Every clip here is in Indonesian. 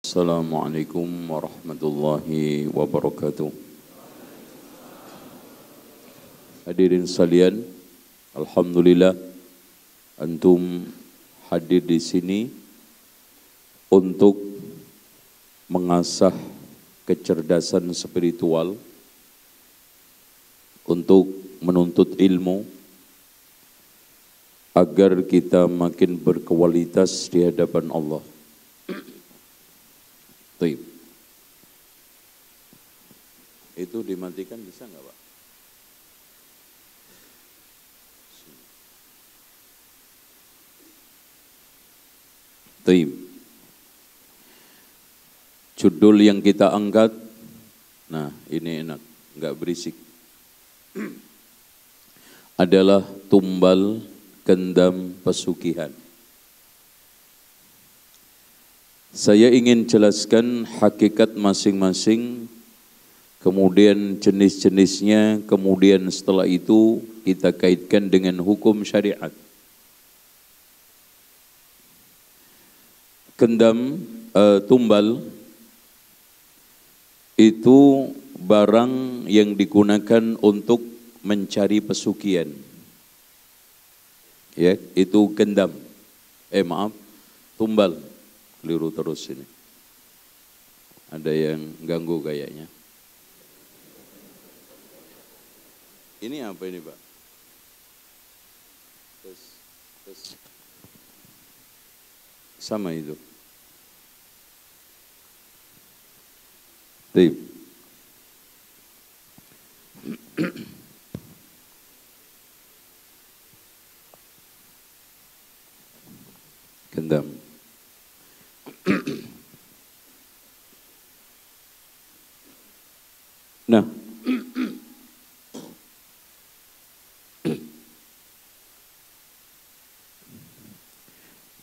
Assalamualaikum warahmatullahi wabarakatuh. Hadirin sekalian, alhamdulillah antum hadir di sini untuk mengasah kecerdasan spiritual, untuk menuntut ilmu agar kita makin berkualitas di hadapan Allah. Baik. Itu dimatikan bisa nggak, Pak? Baik. Judul yang kita angkat, nah ini enak, nggak berisik, adalah tumbal gendam pesugihan. Saya ingin jelaskan hakikat masing-masing, kemudian jenis-jenisnya, kemudian setelah itu kita kaitkan dengan hukum syariat. Tumbal itu barang yang digunakan untuk mencari pesugihan. Ya, itu gendam. Tumbal. Keliru terus ini. Ada yang ganggu kayaknya. Ini apa ini, Pak? Tes. Sama itu. Baik. Gendam. Nah,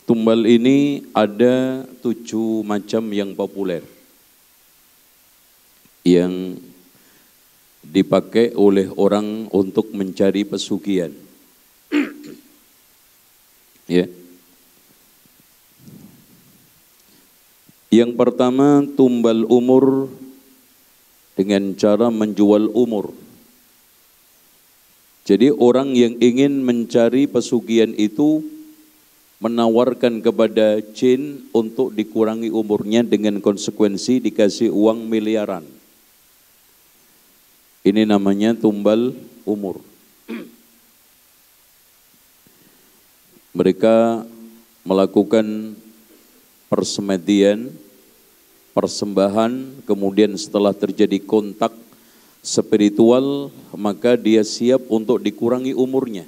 tumbal ini ada 7 macam yang populer yang dipakai oleh orang untuk mencari pesugihan. Ya. Yang pertama, tumbal umur dengan cara menjual umur. Jadi orang yang ingin mencari pesugihan itu menawarkan kepada jin untuk dikurangi umurnya dengan konsekuensi dikasih uang miliaran. Ini namanya tumbal umur. Mereka melakukan persemedian, persembahan, kemudian setelah terjadi kontak spiritual, maka dia siap untuk dikurangi umurnya.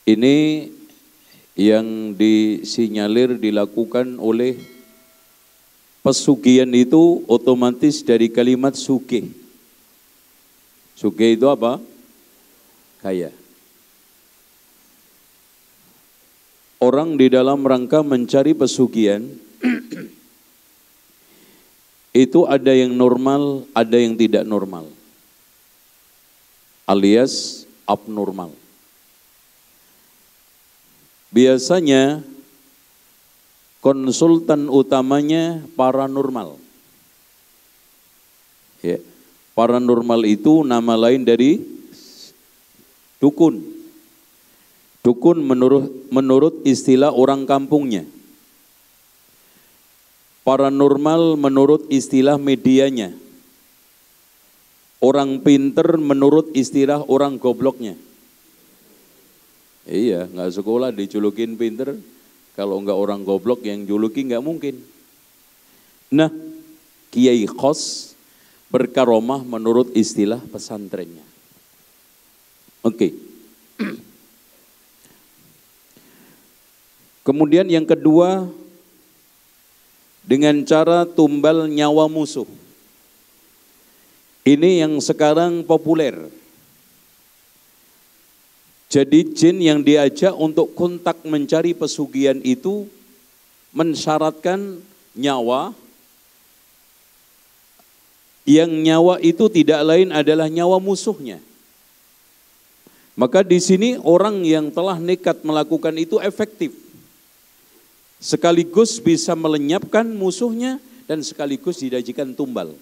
Ini yang disinyalir dilakukan oleh pesugihan itu otomatis dari kalimat sugih. Sugih itu apa? Kaya. Orang di dalam rangka mencari pesugihan itu ada yang normal, ada yang tidak normal, alias abnormal. Biasanya konsultan utamanya paranormal. Ya, paranormal itu nama lain dari dukun. Dukun menurut istilah orang kampungnya. Paranormal menurut istilah medianya. Orang pinter menurut istilah orang gobloknya. Iya, nggak sekolah dijulukin pinter, kalau nggak orang goblok yang juluki nggak mungkin. Nah, kiai khos berkaromah menurut istilah pesantrennya. Oke. Kemudian yang kedua, dengan cara tumbal nyawa musuh. Ini yang sekarang populer. Jadi jin yang diajak untuk kontak mencari pesugihan itu mensyaratkan nyawa, yang nyawa itu tidak lain adalah nyawa musuhnya. Maka di sini orang yang telah nekat melakukan itu efektif. sekaligus bisa melenyapkan musuhnya dan sekaligus didajikan tumbal.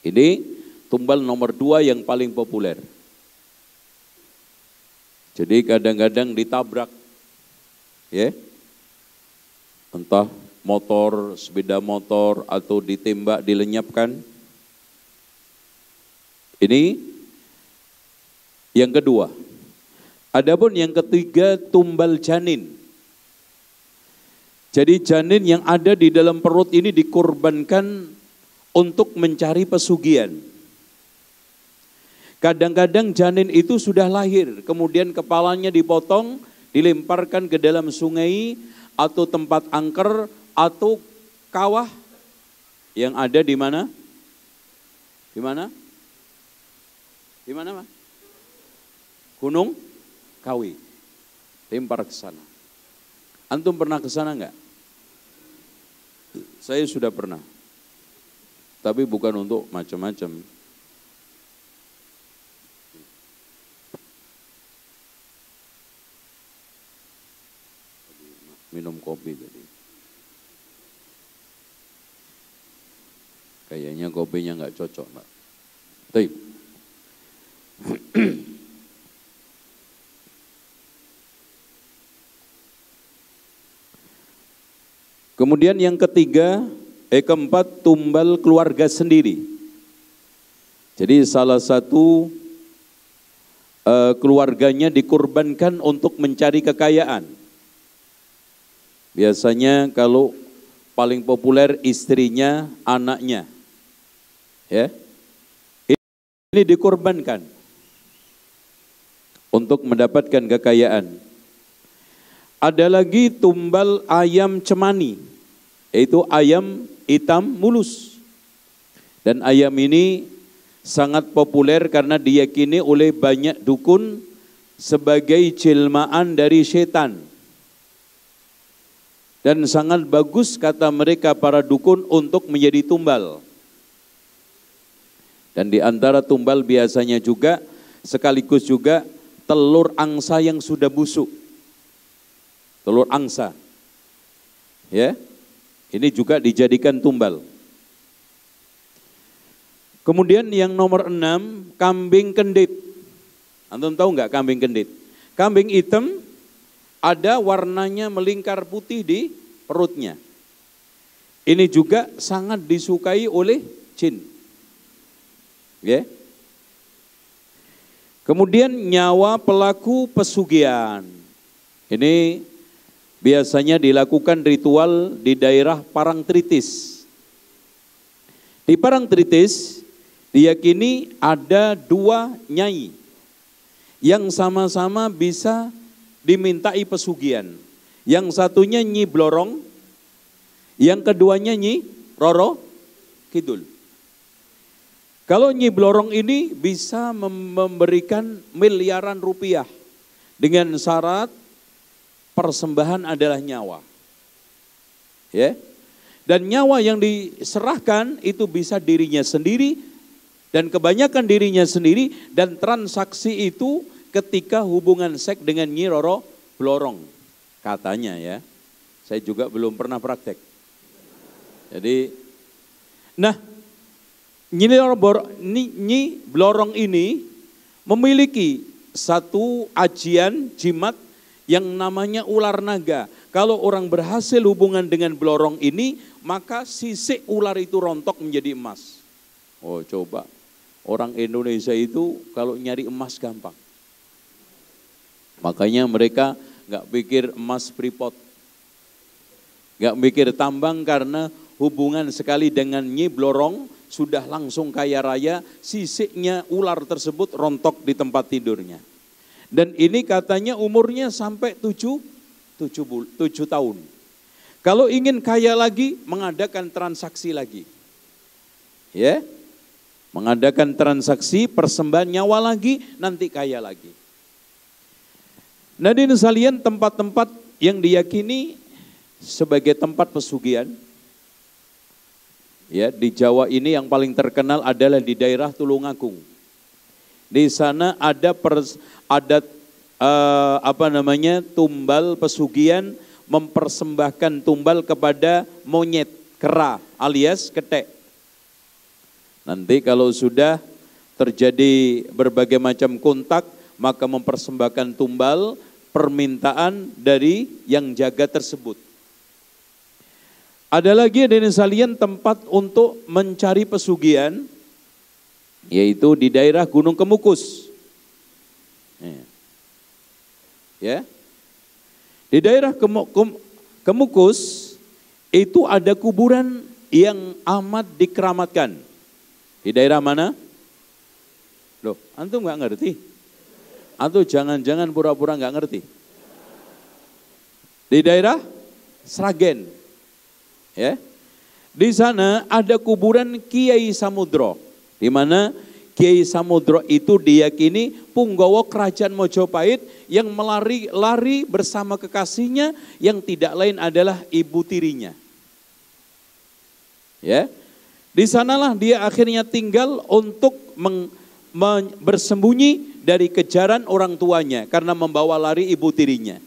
Ini tumbal nomor 2 yang paling populer. Jadi kadang-kadang ditabrak, ya, entah motor, sepeda motor atau ditembak, dilenyapkan. Ini yang kedua. Adapun yang ketiga, tumbal janin. Jadi janin yang ada di dalam perut ini dikorbankan untuk mencari pesugihan. Kadang-kadang janin itu sudah lahir, kemudian kepalanya dipotong, dilemparkan ke dalam sungai atau tempat angker atau kawah yang ada di mana? Di mana? Di mana, Mas? Gunung Kawi. Lempar ke sana. Antum pernah ke sana enggak? Saya sudah pernah. Tapi bukan untuk macam-macam. Minum kopi tadi. Kayaknya kopinya nggak cocok, Mbak. Baik. Kemudian yang keempat, tumbal keluarga sendiri. Jadi salah satu keluarganya dikorbankan untuk mencari kekayaan. Biasanya kalau paling populer istrinya, anaknya. Ya. Ini dikorbankan untuk mendapatkan kekayaan. Ada lagi tumbal ayam cemani, yaitu ayam hitam mulus. Dan ayam ini sangat populer karena diyakini oleh banyak dukun sebagai jelmaan dari setan. Dan sangat bagus kata mereka para dukun untuk menjadi tumbal. Dan di antara tumbal biasanya juga sekaligus juga telur angsa yang sudah busuk. Telur angsa. Ya. Ini juga dijadikan tumbal. Kemudian yang nomor 6, kambing kendit. Antum tahu enggak kambing kendit? Kambing hitam ada warnanya melingkar putih di perutnya. Ini juga sangat disukai oleh jin. Ya. Kemudian nyawa pelaku pesugihan. Ini biasanya dilakukan ritual di daerah Parangtritis. Di Parangtritis diyakini ada 2 nyai yang sama-sama bisa dimintai pesugihan. Yang satunya Nyi Blorong, yang keduanya Nyi Roro Kidul. Kalau Nyi Blorong ini bisa memberikan miliaran rupiah dengan syarat persembahan adalah nyawa. Ya. Dan nyawa yang diserahkan itu bisa dirinya sendiri dan kebanyakan dirinya sendiri, dan transaksi itu ketika hubungan seks dengan Nyi Roro Blorong. Katanya ya. Saya juga belum pernah praktek. Jadi, nah, Nyi Blorong ini memiliki satu ajian jimat yang namanya ular naga. Kalau orang berhasil hubungan dengan Blorong ini, maka sisik ular itu rontok menjadi emas. Oh coba, orang Indonesia itu kalau nyari emas gampang. Makanya mereka nggak pikir emas Freeport, nggak mikir tambang, karena hubungan sekali dengan Nyi Blorong sudah langsung kaya raya, sisiknya ular tersebut rontok di tempat tidurnya. Dan ini katanya umurnya sampai 7 tahun. Kalau ingin kaya lagi, mengadakan transaksi lagi. Ya, mengadakan transaksi persembahan nyawa lagi, nanti kaya lagi. Nah, di sekalian, tempat-tempat yang diyakini sebagai tempat pesugihan, ya, di Jawa ini yang paling terkenal adalah di daerah Tulungagung. Di sana ada tumbal pesugihan, mempersembahkan tumbal kepada monyet kera alias ketek. Nanti kalau sudah terjadi berbagai macam kontak, maka mempersembahkan tumbal permintaan dari yang jaga tersebut. Ada lagi hadirin sekalian tempat untuk mencari pesugihan, yaitu di daerah Gunung Kemukus. Ya. Di daerah Kemukus itu ada kuburan yang amat dikeramatkan. Di daerah mana? Loh, antum nggak ngerti? Atau jangan-jangan pura-pura nggak ngerti? Di daerah Sragen. Ya. Di sana ada kuburan Kiai Samudro, di mana Kiai Samudro itu diyakini punggawa kerajaan Mojopahit yang lari bersama kekasihnya yang tidak lain adalah ibu tirinya. Ya. Di sanalah dia akhirnya tinggal untuk bersembunyi dari kejaran orang tuanya karena membawa lari ibu tirinya.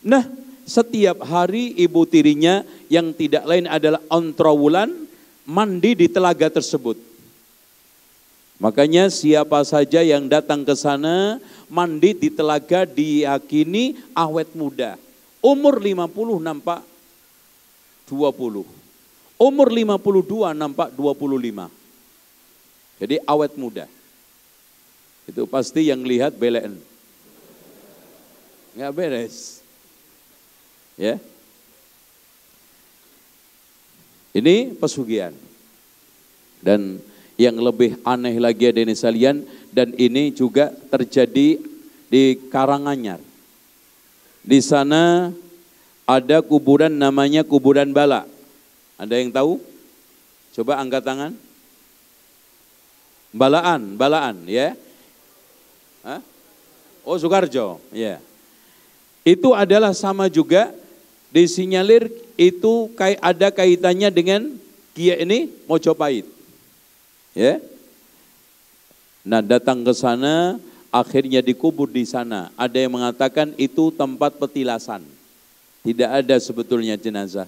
Nah, setiap hari ibu tirinya yang tidak lain adalah Ontrawulan mandi di telaga tersebut. Makanya siapa saja yang datang ke sana mandi di telaga diyakini awet muda. Umur 50 nampak 20. Umur 52 nampak 25. Jadi awet muda. Itu pasti yang lihat belen. Nggak beres. Ya. Ini pesugihan. Dan yang lebih aneh lagi hadirin sekalian, dan ini juga terjadi di Karanganyar. Di sana ada kuburan namanya kuburan Bala. Ada yang tahu? Coba angkat tangan. Balaan, ya. Hah? Oh, Soekarjo, ya. Itu adalah sama juga disinyalir itu ada kaitannya dengan Kia ini Mojopahit. Ya. Nah, datang ke sana akhirnya dikubur di sana. Ada yang mengatakan itu tempat petilasan. Tidak ada sebetulnya jenazah.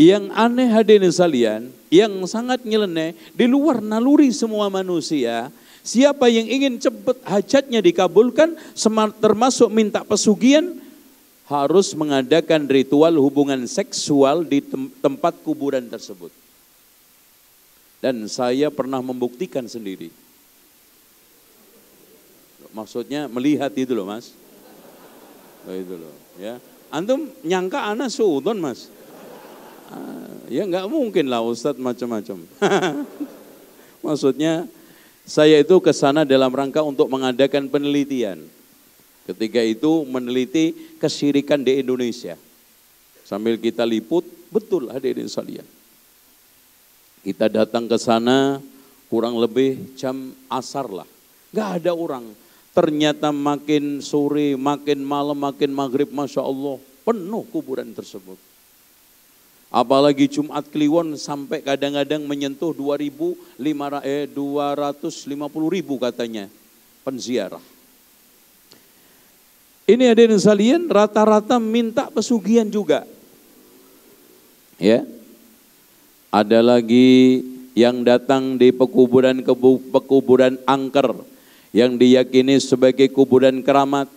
Yang aneh hadirin sekalian, yang sangat nyeleneh, di luar naluri semua manusia, siapa yang ingin cepat hajatnya dikabulkan, termasuk minta pesugihan, harus mengadakan ritual hubungan seksual di tempat kuburan tersebut. Dan saya pernah membuktikan sendiri. Maksudnya melihat itu loh mas. Itu loh ya. Antum nyangka ana suudon mas. Ya nggak mungkin lah Ustadz macam-macam. Maksudnya saya itu ke sana dalam rangka untuk mengadakan penelitian. Ketika itu meneliti kesyirikan di Indonesia. Sambil kita liput, betul hadirin sekalian. Kita datang ke sana kurang lebih jam asar lah. Nggak ada orang. Ternyata makin sore, makin malam, makin maghrib, Masya Allah, penuh kuburan tersebut. Apalagi Jumat Kliwon sampai kadang-kadang menyentuh 250.000 katanya penziarah. Ini hadirin sekalian rata-rata minta pesugihan juga. Ya. Ada lagi yang datang di pekuburan angker yang diyakini sebagai kuburan keramat.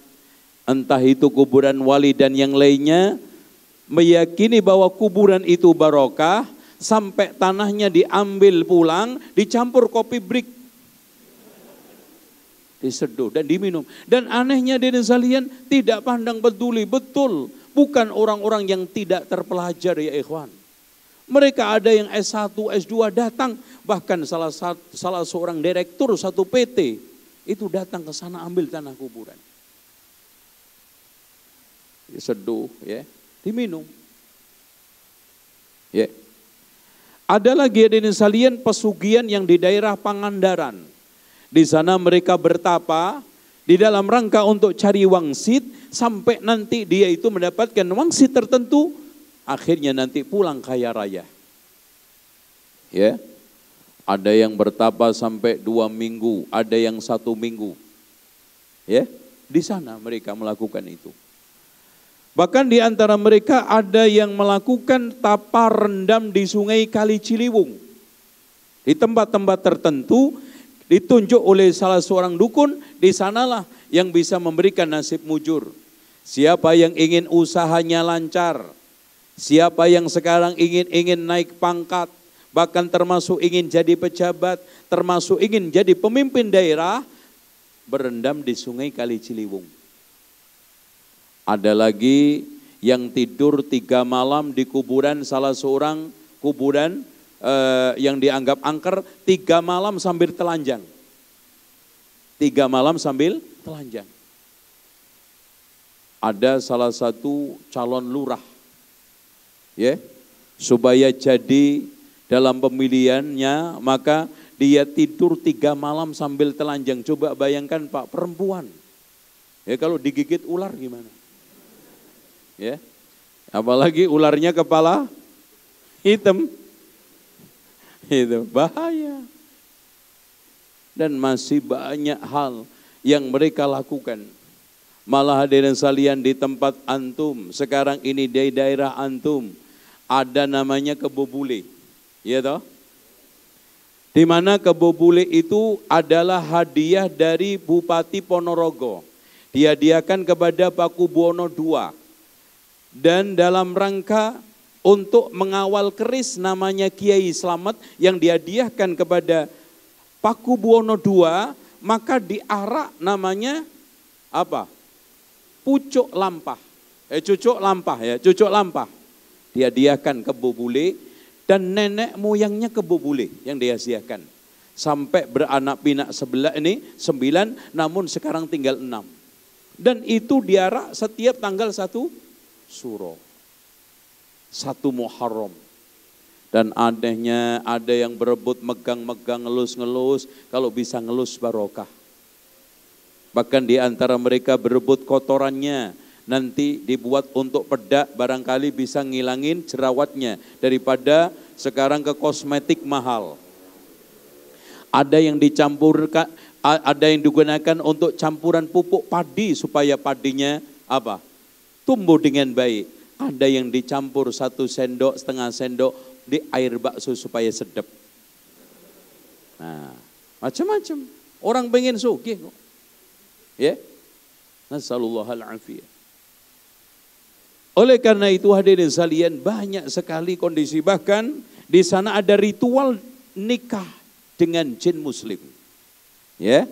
Entah itu kuburan wali dan yang lainnya, meyakini bahwa kuburan itu barokah sampai tanahnya diambil pulang, dicampur kopi brik, diseduh dan diminum. Dan anehnya hadirin sekalian tidak pandang peduli, betul, bukan orang-orang yang tidak terpelajar ya ikhwan. Mereka ada yang S1, S2 datang, bahkan salah seorang direktur satu PT itu datang ke sana ambil tanah kuburan. Diseduh ya, diminum. Ya. Ada lagi hadirin sekalian pesugihan yang di daerah Pangandaran. Di sana mereka bertapa di dalam rangka untuk cari wangsit sampai nanti dia itu mendapatkan wangsit tertentu, akhirnya nanti pulang kaya raya. Ya. Ada yang bertapa sampai 2 minggu, ada yang 1 minggu. Ya. Di sana mereka melakukan itu. Bahkan di antara mereka ada yang melakukan tapa rendam di sungai Kali Ciliwung. Di tempat-tempat tertentu ditunjuk oleh salah seorang dukun, di sanalah yang bisa memberikan nasib mujur. Siapa yang ingin usahanya lancar, siapa yang sekarang ingin naik pangkat, bahkan termasuk ingin jadi pejabat, termasuk ingin jadi pemimpin daerah, berendam di sungai Kali Ciliwung. Ada lagi yang tidur 3 malam di kuburan salah seorang kuburan yang dianggap angker, 3 malam sambil telanjang. 3 malam sambil telanjang. Ada salah satu calon lurah, ya, supaya jadi dalam pemilihannya, maka dia tidur 3 malam sambil telanjang. Coba bayangkan Pak, perempuan. Ya kalau digigit ular gimana? Ya, apalagi ularnya kepala hitam, itu bahaya. Dan masih banyak hal yang mereka lakukan. Malah hadirin sekalian, di tempat antum sekarang ini, di daerah antum ada namanya kebo bule, ya toh? Di mana kebo bule itu adalah hadiah dari Bupati Ponorogo, dihadiahkan kepada Pakubuwono II. Dan dalam rangka untuk mengawal keris namanya Kiai Slamet yang dihadiahkan kepada Pakubuwono II, maka diarak namanya apa? Pucuk lampah. Cucuk lampah ya, cucuk lampah. Dihadiahkan kebo bule dan nenek moyangnya kebo bule yang dihadiahkan. Sampai beranak pinak sebelah ini 9, namun sekarang tinggal 6. Dan itu diarak setiap tanggal 1 Suro, 1 Muharram. Dan anehnya ada yang berebut megang-megang, ngelus-ngelus, kalau bisa ngelus barokah. Bahkan di antara mereka berebut kotorannya, nanti dibuat untuk pedak, barangkali bisa ngilangin jerawatnya daripada sekarang ke kosmetik mahal. Ada yang dicampurkan, ada yang digunakan untuk campuran pupuk padi supaya padinya apa? Tumbuh dengan baik. Ada yang dicampur 1 sendok, setengah sendok di air bakso supaya sedap. Nah, macam-macam. Orang pengen sugih kok. Ya. Nasallallahu alaihi. Oleh karena itu hadirin sekalian, banyak sekali kondisi, bahkan di sana ada ritual nikah dengan jin muslim. Ya.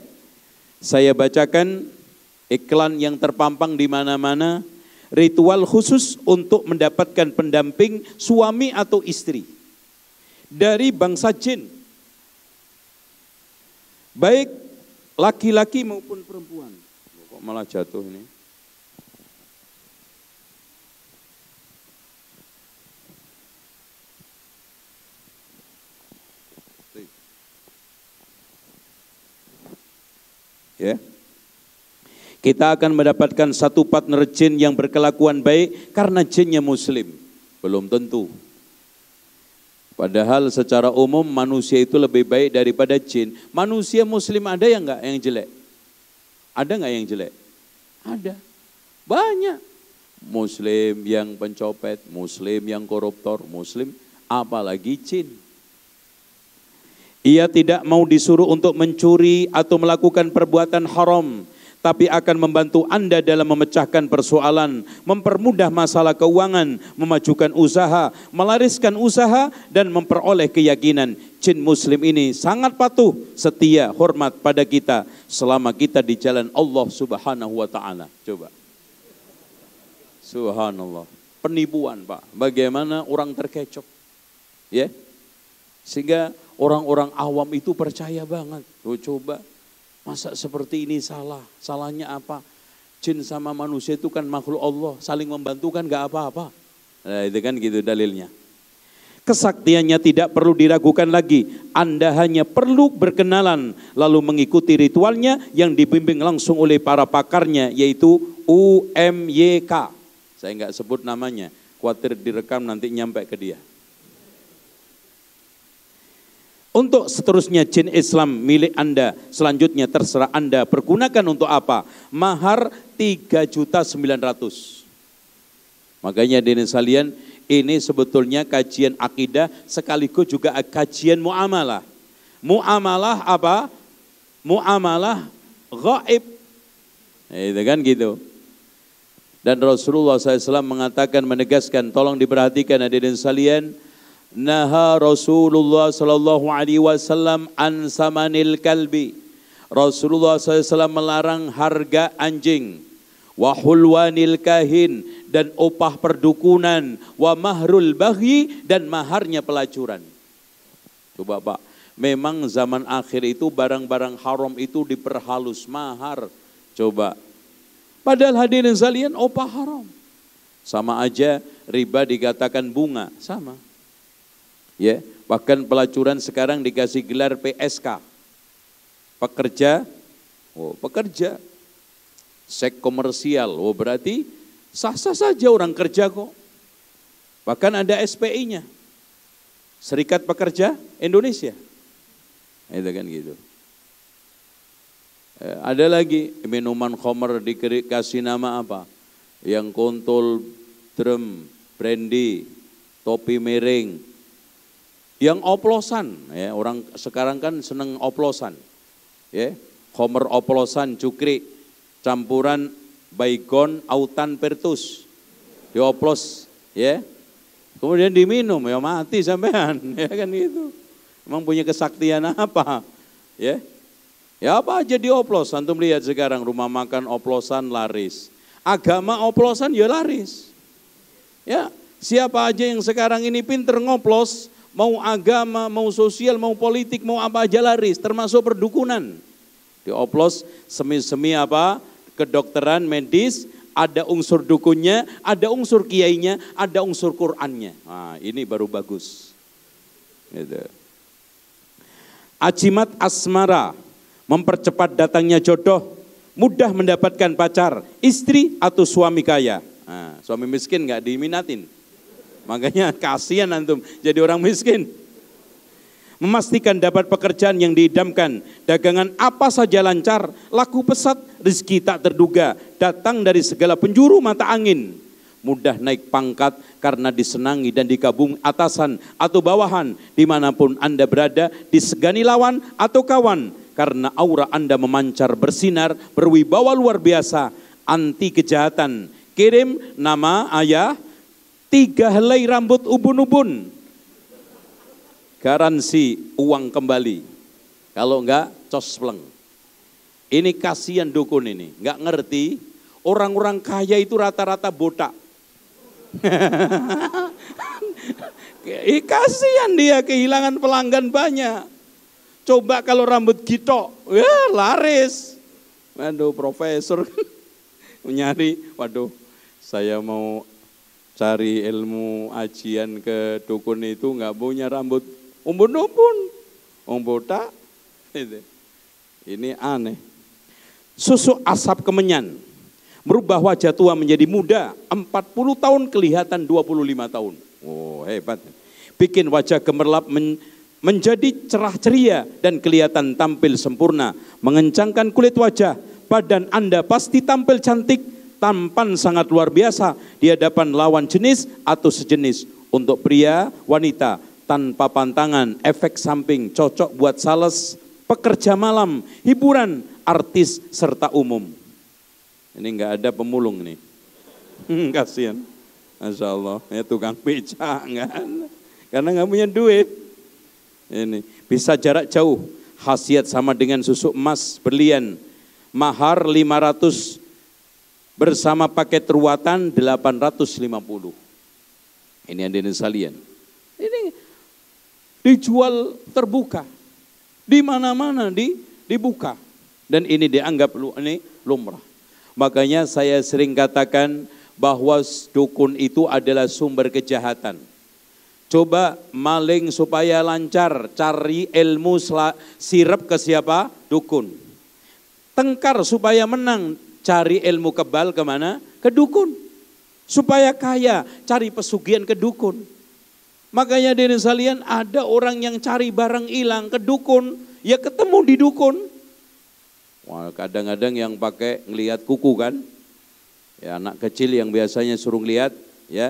Saya bacakan iklan yang terpampang di mana-mana. Ritual khusus untuk mendapatkan pendamping suami atau istri dari bangsa jin, baik laki-laki maupun perempuan. Kok malah jatuh ini? Ya. Kita akan mendapatkan satu partner jin yang berkelakuan baik karena jinnya muslim. Belum tentu. Padahal secara umum manusia itu lebih baik daripada jin. Manusia muslim ada yang enggak yang jelek? Ada enggak yang jelek? Ada. Banyak. Muslim yang pencopet, muslim yang koruptor, muslim, apalagi jin. Ia tidak mau disuruh untuk mencuri atau melakukan perbuatan haram, tapi akan membantu Anda dalam memecahkan persoalan, mempermudah masalah keuangan, memajukan usaha, melariskan usaha, dan memperoleh keyakinan. Jin muslim ini sangat patuh, setia, hormat pada kita selama kita di jalan Allah Subhanahu wa ta'ala. Coba. Subhanallah. Penipuan Pak. Bagaimana orang terkecoh. Ya. Sehingga orang-orang awam itu percaya banget. Loh, coba. Masa seperti ini salah? Salahnya apa? Jin sama manusia itu kan makhluk Allah, saling membantu kan gak apa-apa. Nah, itu kan gitu dalilnya. Kesaktiannya tidak perlu diragukan lagi. Anda hanya perlu berkenalan, lalu mengikuti ritualnya yang dibimbing langsung oleh para pakarnya, yaitu UMYK. Saya nggak sebut namanya, khawatir direkam nanti nyampe ke dia. Untuk seterusnya jin Islam milik Anda, selanjutnya terserah Anda pergunakan untuk apa. Mahar 3.900.000. Makanya hadirin sekalian, ini sebetulnya kajian akidah sekaligus juga kajian muamalah. Muamalah apa? Muamalah gaib. Itu kan gitu. Dan Rasulullah SAW mengatakan, menegaskan, tolong diperhatikan hadirin sekalian, naha Rasulullah sallallahu alaihi wasallam an samanil kalbi. Rasulullah SAW melarang harga anjing, wa hulwanil kahin, dan upah perdukunan, wa mahrul baghi, dan maharnya pelacuran. Coba Pak, memang zaman akhir itu barang-barang haram itu diperhalus mahar. Coba, padahal hadirin sekalian upah haram. Sama aja riba dikatakan bunga, sama. Ya, bahkan pelacuran sekarang dikasih gelar PSK, pekerja, pekerja seks komersial, berarti sah-sah saja orang kerja kok. Bahkan ada SPI-nya, Serikat Pekerja Indonesia. Itu kan gitu. Ada lagi minuman khamr dikasih nama apa? Yang kontol, drum, brandy, topi miring. Yang oplosan, ya, orang sekarang kan seneng oplosan, ya, khamr oplosan, cukri, campuran baygon, autan, pertus, dioplos, ya, kemudian diminum, ya mati sampean, ya kan gitu. Emang punya kesaktian apa, ya? Ya apa aja dioplos. Antum lihat sekarang rumah makan oplosan laris, agama oplosan ya laris, ya. Siapa aja yang sekarang ini pinter ngoplos, mau agama, mau sosial, mau politik, mau apa aja laris, termasuk perdukunan. Dioplos semi-semi apa? Kedokteran, medis, ada unsur dukunnya, ada unsur kiainya, ada unsur Qur'annya. Nah, ini baru bagus. Gitu. Ajimat asmara, mempercepat datangnya jodoh, mudah mendapatkan pacar, istri atau suami kaya. Nah, suami miskin nggak diminatin. Makanya kasihan antum jadi orang miskin. Memastikan dapat pekerjaan yang diidamkan, dagangan apa saja lancar, laku pesat, rezeki tak terduga, datang dari segala penjuru mata angin. Mudah naik pangkat karena disenangi dan dikabung atasan atau bawahan, dimanapun Anda berada, disegani lawan atau kawan, karena aura Anda memancar bersinar, berwibawa luar biasa, anti kejahatan. Kirim nama ayah, 3 helai rambut ubun-ubun, garansi uang kembali. Kalau enggak, cospleng. Ini kasihan dukun ini, enggak ngerti. Orang-orang kaya itu rata-rata botak. Kasihan dia, kehilangan pelanggan banyak. Coba kalau rambut gitok, ya laris. Waduh, profesor nyari, waduh, saya mau cari ilmu ajian ke dukun itu nggak punya rambut umbun-umbun, botak. Ini aneh. Susu asap kemenyan, merubah wajah tua menjadi muda, 40 tahun kelihatan 25 tahun. Oh, hebat. Bikin wajah gemerlap menjadi cerah ceria dan kelihatan tampil sempurna. Mengencangkan kulit wajah, badan Anda pasti tampil cantik, tampan sangat luar biasa di hadapan lawan jenis atau sejenis. Untuk pria, wanita, tanpa pantangan, efek samping, cocok buat sales, pekerja malam, hiburan, artis, serta umum. Ini enggak ada pemulung nih. Kasihan. Masya Allah, ya tukang beca enggak ada. Karena enggak punya duit. Ini bisa jarak jauh, khasiat sama dengan susu emas berlian, mahar 500, bersama paket ruatan 850. Ini hadirin sekalian. Ini dijual terbuka. Di mana-mana dibuka. Dan ini dianggap ini lumrah. Makanya saya sering katakan bahwa dukun itu adalah sumber kejahatan. Coba maling supaya lancar, cari ilmu sirap ke siapa? Dukun. Tengkar supaya menang, cari ilmu kebal kemana? Ke dukun. Supaya kaya, cari pesugihan ke dukun. Makanya dari sekalian ada orang yang cari barang hilang ke dukun, ya ketemu di dukun. Wah, kadang-kadang yang pakai ngelihat kuku kan, ya anak kecil yang biasanya suruh ngelihat, ya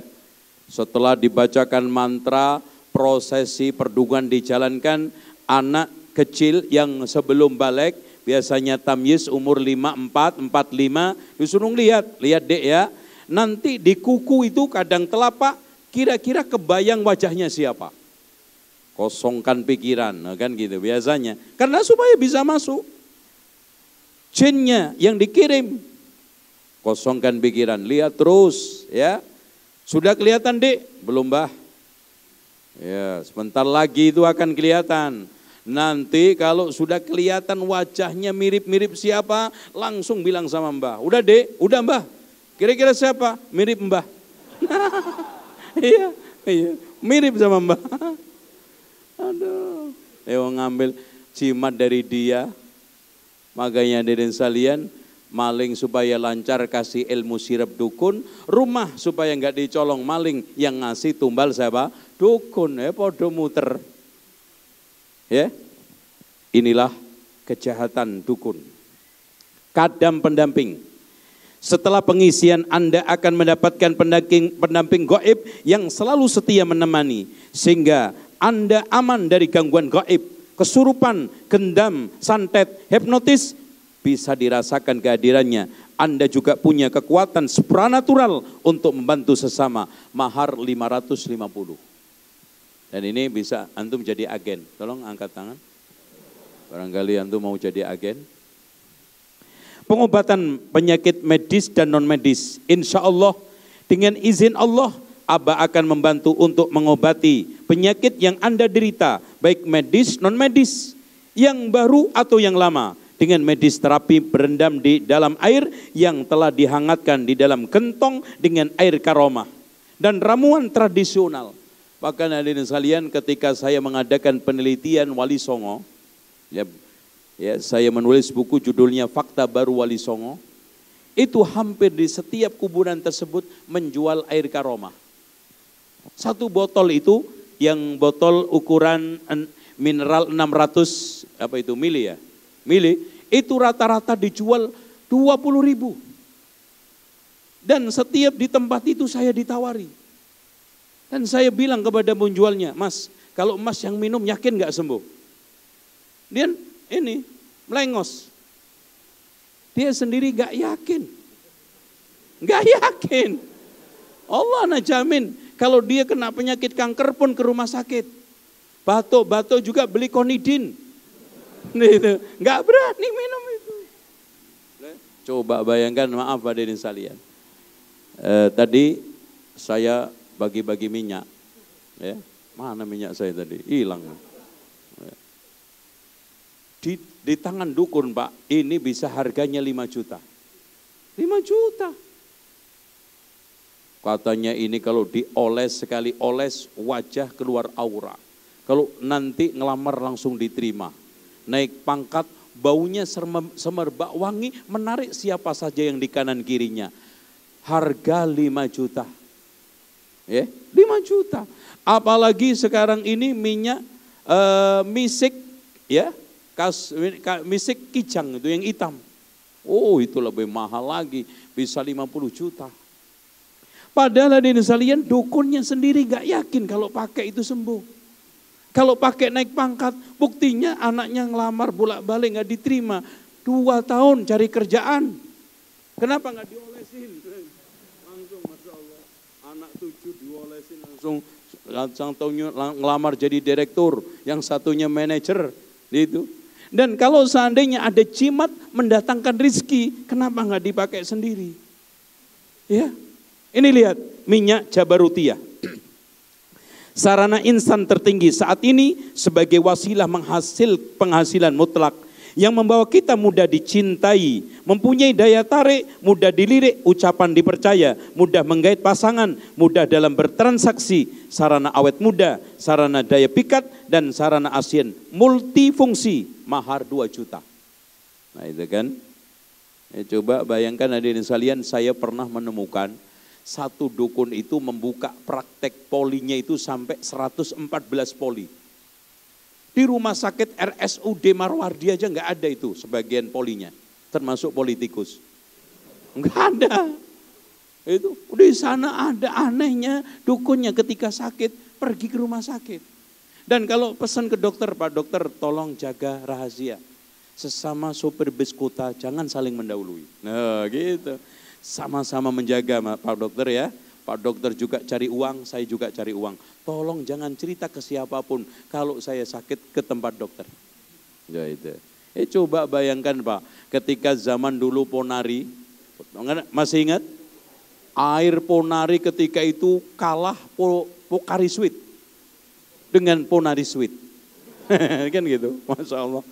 setelah dibacakan mantra, prosesi perdukuan dijalankan, anak kecil yang sebelum balik, biasanya tamyiz umur 5, 4, 4, 5, disuruh lihat dek ya, nanti di kuku itu kadang telapak, kira-kira kebayang wajahnya siapa. Kosongkan pikiran, kan gitu biasanya. Karena supaya bisa masuk. Jinnya yang dikirim. Kosongkan pikiran, lihat terus ya. Sudah kelihatan dek? Belum bah. Ya, sebentar lagi itu akan kelihatan. Nanti kalau sudah kelihatan wajahnya mirip-mirip siapa, langsung bilang sama mbah. Udah dek, udah mbah. Kira-kira siapa? Mirip mbah. Iya, mirip sama mbah. Aduh, ngambil jimat dari dia. Makanya dari salian, maling supaya lancar kasih ilmu sirap dukun, rumah supaya enggak dicolong maling, yang ngasih tumbal siapa? Dukun, podo muter. Ya, inilah kejahatan dukun. Kadam pendamping. Setelah pengisian Anda akan mendapatkan pendamping gaib yang selalu setia menemani. Sehingga Anda aman dari gangguan gaib, kesurupan, gendam, santet, hipnotis. Bisa dirasakan kehadirannya. Anda juga punya kekuatan supranatural untuk membantu sesama. Mahar 550. Dan ini bisa antum jadi agen. Tolong angkat tangan. Barangkali antum mau jadi agen. Pengobatan penyakit medis dan non medis, insya Allah dengan izin Allah, Abah akan membantu untuk mengobati penyakit yang Anda derita, baik medis non medis, yang baru atau yang lama, dengan medis terapi berendam di dalam air yang telah dihangatkan di dalam gentong dengan air karomah, dan ramuan tradisional. Bahkan hadirin sekalian, ketika saya mengadakan penelitian Wali Songo, ya, saya menulis buku judulnya Fakta Baru Wali Songo. Itu hampir di setiap kuburan tersebut menjual air karomah. Satu botol itu, yang botol ukuran mineral 600 mili ya, mili, itu rata-rata dijual 20.000. Dan setiap di tempat itu saya ditawari. Dan saya bilang kepada penjualnya, Mas, kalau Mas yang minum yakin gak sembuh? Dia ini melengos. Dia sendiri gak yakin. Gak yakin. Allah nak jamin kalau dia kena penyakit kanker pun ke rumah sakit. Batuk-batuk juga beli konidin. Gitu. Gak berani minum itu. Coba bayangkan, maaf hadirin sekalian. Tadi saya bagi-bagi minyak. Ya, mana minyak saya tadi? Hilang. Di tangan dukun Pak, ini bisa harganya 5 juta. 5 juta. Katanya ini kalau dioles, sekali oles wajah keluar aura. Kalau nanti ngelamar langsung diterima. Naik pangkat, baunya semerbak wangi, menarik siapa saja yang di kanan kirinya. Harga 5 juta. Ya, 5 juta. Apalagi sekarang ini minyak misik, ya. Misik kijang itu yang hitam. Oh, itu lebih mahal lagi, bisa 50 juta. Padahal hadirin sekalian, dukunnya sendiri gak yakin kalau pakai itu sembuh. Kalau pakai naik pangkat, buktinya anaknya ngelamar bolak-balik gak diterima. 2 tahun cari kerjaan. Kenapa gak diolesin? Langsung Masya Allah, anak 7 diolesin langsung tahunnya ngelamar jadi direktur, yang satunya manajer gitu. Dan kalau seandainya ada jimat mendatangkan rizki, kenapa nggak dipakai sendiri? Ya, ini lihat minyak Jabarutiyah. Sarana instan tertinggi saat ini sebagai wasilah penghasilan mutlak yang membawa kita mudah dicintai, mempunyai daya tarik, mudah dilirik, ucapan dipercaya, mudah menggait pasangan, mudah dalam bertransaksi, sarana awet muda, sarana daya pikat, dan sarana asien, multifungsi, mahar 2 juta. Nah itu kan, coba bayangkan hadirin sekalian, saya pernah menemukan Satu dukun itu membuka praktek polinya itu sampai 114 poli. Di rumah sakit RSUD Marwardi aja nggak ada itu sebagian polinya, termasuk politikus. Nggak ada. Itu di sana ada anehnya dukunnya ketika sakit pergi ke rumah sakit. Dan kalau pesan ke dokter, Pak dokter tolong jaga rahasia. Sesama sopir bis kota jangan saling mendahului. Nah gitu. Sama-sama menjaga Pak dokter ya. Pak dokter juga cari uang, saya juga cari uang. Tolong jangan cerita ke siapapun kalau saya sakit ke tempat dokter. Ya itu. Coba bayangkan Pak, ketika zaman dulu Ponari, masih ingat? Air Ponari ketika itu kalah Pocari Sweet dengan Ponari Sweet. Kan gitu, Masya Allah.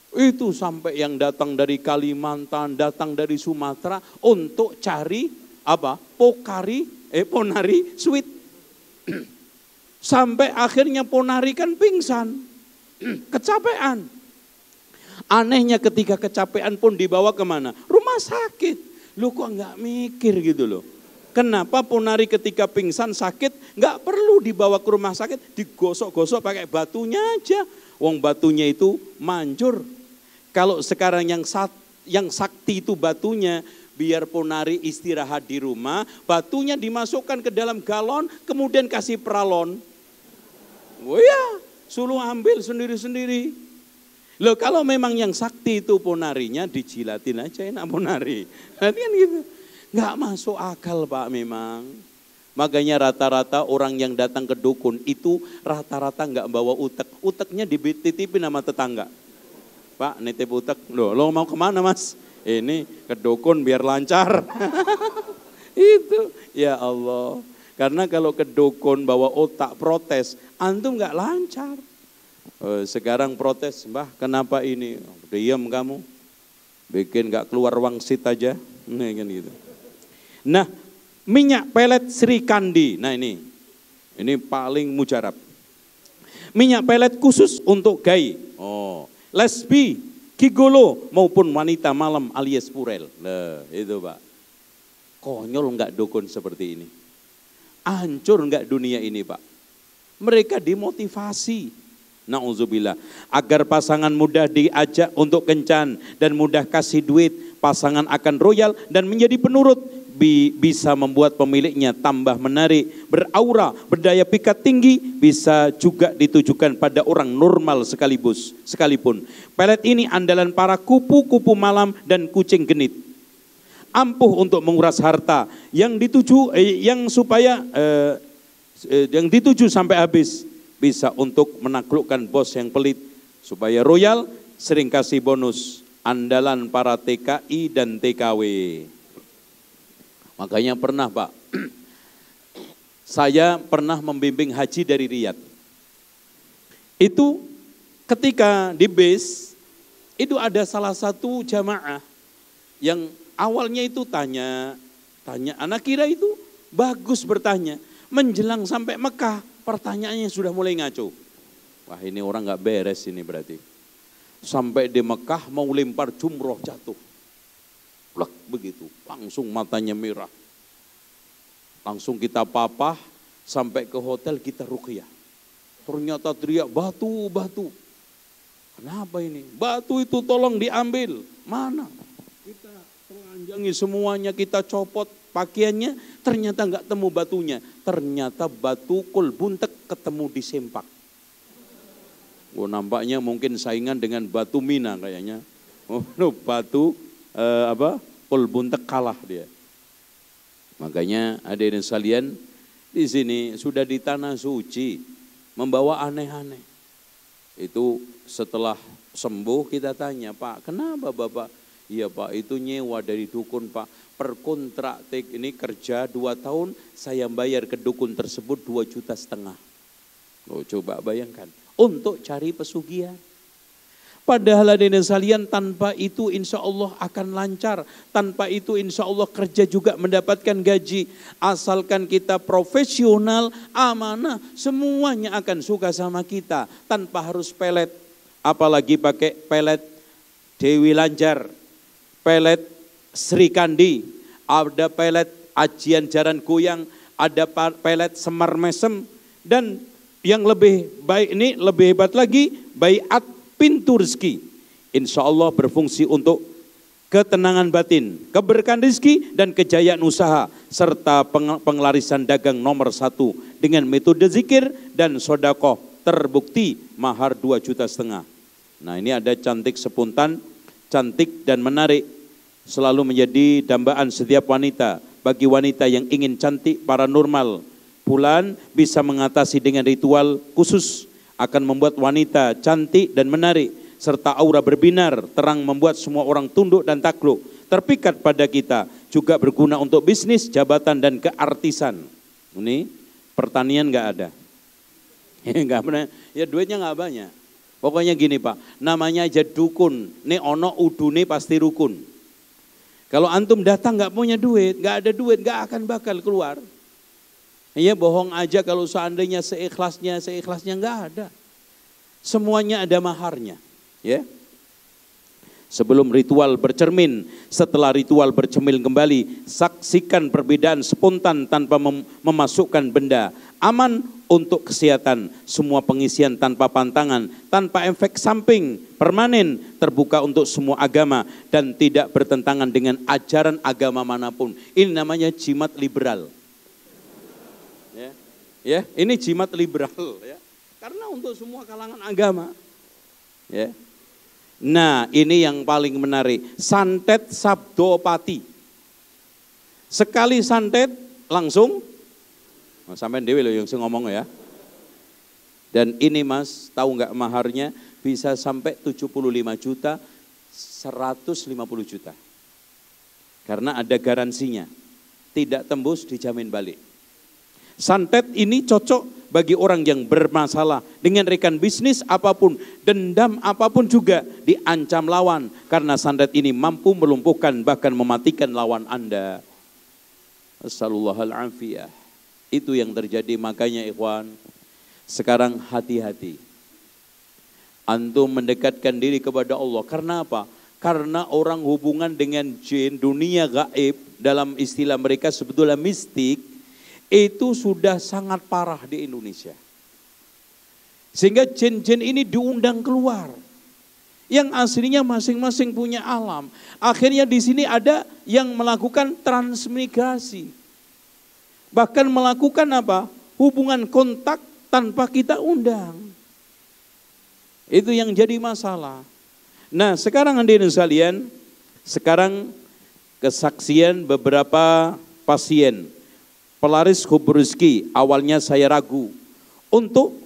Itu sampai yang datang dari Kalimantan, datang dari Sumatera untuk cari apa? Ponari Sweet. Sampai akhirnya Ponari kan pingsan, kecapean. Anehnya ketika kecapean pun dibawa kemana? Rumah sakit. Lu kok nggak mikir gitu loh. Kenapa Ponari ketika pingsan sakit nggak perlu dibawa ke rumah sakit, digosok-gosok pakai batunya aja. Wong batunya itu manjur. Kalau sekarang yang sakti itu batunya, biar Ponari istirahat di rumah, batunya dimasukkan ke dalam galon, kemudian kasih peralon. Oh ya, suruh ambil sendiri-sendiri. Loh kalau memang yang sakti itu Ponarinya, dijilatin aja enak Ponari. Kan gitu. Nggak masuk akal Pak memang. Makanya rata-rata orang yang datang ke dukun itu rata-rata nggak bawa utek. Uteknya dititipin sama tetangga. Pak nitip utek, lo mau kemana Mas? Ini ke dukun biar lancar. Itu ya Allah. Karena kalau ke dukun bawa otak protes, antum nggak lancar. Sekarang protes, Mbah kenapa ini? Diam kamu, bikin nggak keluar wangsit aja. Nah, kan gitu. Nah minyak pelet Sri Kandi, nah ini paling mujarab. Minyak pelet khusus untuk gay. Lesbi, gigolo maupun wanita malam alias purel. Nah, itu Pak. Konyol enggak dukun seperti ini? Hancur enggak dunia ini Pak? Mereka dimotivasi. Nauzubillah. Agar pasangan mudah diajak untuk kencan dan mudah kasih duit, pasangan akan royal dan menjadi penurut. Bisa membuat pemiliknya tambah menarik, beraura, berdaya pikat tinggi, bisa juga ditujukan pada orang normal sekalipun. Pelet ini andalan para kupu-kupu malam dan kucing genit. Ampuh untuk menguras harta yang dituju sampai habis, bisa untuk menaklukkan bos yang pelit, supaya royal, sering kasih bonus, andalan para TKI dan TKW. Makanya pernah Pak, saya pernah membimbing haji dari Riyadh. Itu ketika di base, itu ada salah satu jamaah yang awalnya itu tanya, anak kira itu bagus bertanya. Menjelang sampai Mekah, pertanyaannya sudah mulai ngaco. Wah ini orang gak beres ini berarti. Sampai di Mekah mau lempar jumroh jatuh. Plek begitu, langsung matanya merah. Langsung kita papah, sampai ke hotel kita ruqyah. Ternyata teriak batu. Kenapa ini? Batu itu tolong diambil. Mana? Kita telanjangi semuanya, kita copot pakaiannya, ternyata enggak temu batunya. Ternyata batu kulbuntek ketemu di sempak. Nampaknya mungkin saingan dengan batu Mina kayaknya. Batu kulbuntek kalah dia. Makanya hadirin sekalian, di sini sudah di tanah suci, membawa aneh-aneh. Itu setelah sembuh kita tanya, Pak kenapa Bapak? Iya Pak itu nyewa dari dukun Pak, per kontrak ini kerja 2 tahun, saya bayar ke dukun tersebut 2,5 juta. Coba bayangkan, untuk cari pesugihan. Padahal hadirin sekalian tanpa itu insya Allah akan lancar. Tanpa itu insya Allah kerja juga mendapatkan gaji. Asalkan kita profesional, amanah, semuanya akan suka sama kita. Tanpa harus pelet. Apalagi pakai pelet Dewi Lanjar, pelet Sri Kandi, ada pelet ajian jaran goyang, ada pelet semar mesem, dan yang lebih baik ini, lebih hebat lagi, baiat pintu rezeki. Insya Allah berfungsi untuk ketenangan batin, keberkahan rezeki, dan kejayaan usaha, serta pengelarisan dagang nomor 1 dengan metode zikir dan sodakoh terbukti mahar 2,5 juta. Nah ini ada cantik sepuntan, cantik dan menarik, selalu menjadi dambaan setiap wanita. Bagi wanita yang ingin cantik paranormal, bulan bisa mengatasi dengan ritual khusus, akan membuat wanita cantik dan menarik, serta aura berbinar, terang membuat semua orang tunduk dan takluk, terpikat pada kita, juga berguna untuk bisnis, jabatan, dan keartisan. Ini pertanian nggak ada. Nggak pernah, ya duitnya nggak banyak. Pokoknya gini Pak, namanya aja dukun, nih ono udune pasti rukun. Kalau antum datang nggak punya duit, nggak ada duit, nggak akan bakal keluar. Ya bohong aja kalau seandainya seikhlasnya nggak ada. Semuanya ada maharnya. Ya. Sebelum ritual bercermin, setelah ritual bercermin kembali, saksikan perbedaan spontan tanpa memasukkan benda. Aman untuk kesehatan, semua pengisian tanpa pantangan, tanpa efek samping, permanen, terbuka untuk semua agama, dan tidak bertentangan dengan ajaran agama manapun. Ini namanya jimat liberal. Ya, ini jimat liberal, ya, karena untuk semua kalangan agama. Ya. Nah, ini yang paling menarik, santet sabdopati. Sekali santet langsung, sampai dewe loh yang saya ngomong ya. Dan ini Mas, tahu nggak maharnya bisa sampai 75 juta, 150 juta. Karena ada garansinya, tidak tembus dijamin balik. Santet ini cocok bagi orang yang bermasalah dengan rekan bisnis apapun, dendam apapun juga diancam lawan, karena santet ini mampu melumpuhkan bahkan mematikan lawan Anda. Assallallahu afiyah. Itu yang terjadi, makanya ikhwan, sekarang hati-hati. Antum mendekatkan diri kepada Allah. Karena apa? Karena orang hubungan dengan jin, dunia gaib, dalam istilah mereka sebetulnya mistik, itu sudah sangat parah di Indonesia. Sehingga jin-jin ini diundang keluar. Yang aslinya masing-masing punya alam. Akhirnya di sini ada yang melakukan transmigrasi. Bahkan melakukan apa? Hubungan kontak tanpa kita undang. Itu yang jadi masalah. Nah sekarang hadirin sekalian, sekarang kesaksian beberapa pasien pelaris hubur rezeki. Awalnya saya ragu untuk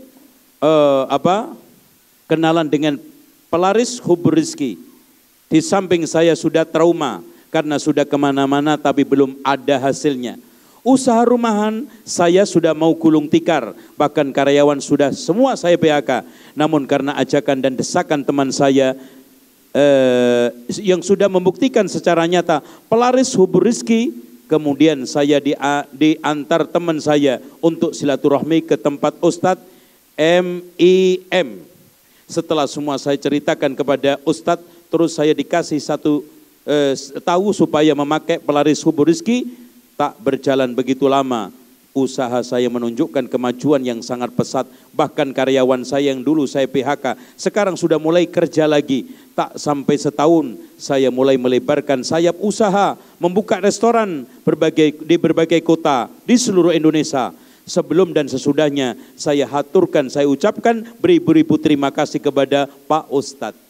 kenalan dengan pelaris hubur rezeki. Di samping saya sudah trauma karena sudah kemana-mana tapi belum ada hasilnya. Usaha rumahan saya sudah mau gulung tikar, bahkan karyawan sudah semua saya PHK. Namun karena ajakan dan desakan teman saya yang sudah membuktikan secara nyata pelaris hubur rezeki, kemudian saya diantar teman saya untuk silaturahmi ke tempat Ustadz MIM. Setelah semua saya ceritakan kepada Ustadz, terus saya dikasih tahu supaya memakai pelaris hubur rezeki. Tak berjalan begitu lama, usaha saya menunjukkan kemajuan yang sangat pesat. Bahkan karyawan saya yang dulu saya PHK, sekarang sudah mulai kerja lagi. Tak sampai setahun, saya mulai melebarkan sayap usaha, membuka restoran di berbagai kota di seluruh Indonesia. Sebelum dan sesudahnya, saya haturkan, saya ucapkan beribu-ribu terima kasih kepada Pak Ustadz.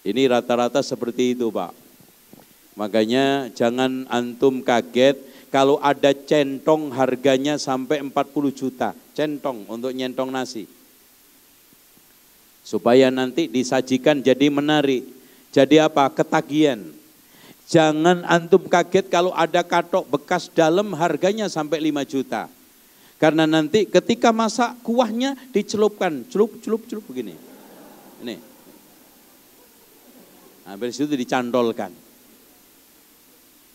Ini rata-rata seperti itu Pak. Makanya jangan antum kaget kalau ada centong harganya sampai 40 juta. Centong untuk nyentong nasi. Supaya nanti disajikan jadi menarik. Jadi apa? Ketagihan. Jangan antum kaget kalau ada katok bekas dalam harganya sampai 5 juta. Karena nanti ketika masak kuahnya dicelupkan. Celup begini. Ini. Habis itu dicantolkan.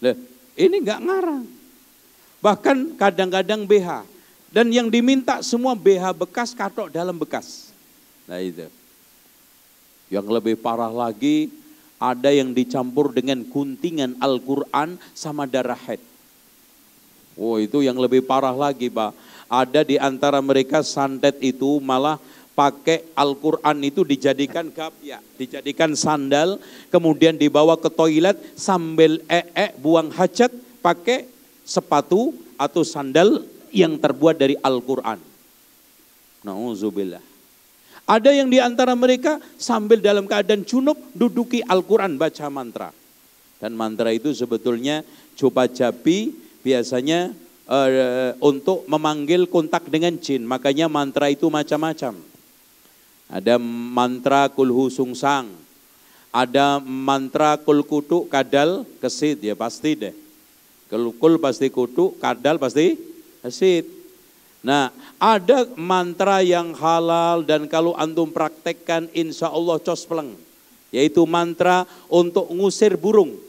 Loh, ini enggak ngarang. Bahkan kadang-kadang BH. Dan yang diminta semua BH bekas, katok dalam bekas. Nah itu. Yang lebih parah lagi, ada yang dicampur dengan guntingan Al-Quran sama darah haid. Oh itu yang lebih parah lagi Pak. Ada di antara mereka santet itu malah pakai Al-Quran itu dijadikan gapya, dijadikan sandal, kemudian dibawa ke toilet sambil buang hajat pakai sepatu atau sandal yang terbuat dari Al-Quran. Na'udzubillah. Ada yang di antara mereka sambil dalam keadaan junub duduki Al-Quran baca mantra. Dan mantra itu sebetulnya coba jabi biasanya untuk memanggil kontak dengan jin. Makanya mantra itu macam-macam. Ada mantra kulhu sungsang, ada mantra kul kutuk kadal kesit, ya pasti deh. Kul pasti kutuk, kadal pasti kesit. Nah ada mantra yang halal dan kalau antum praktekkan insya Allah cospleng. Yaitu mantra untuk ngusir burung.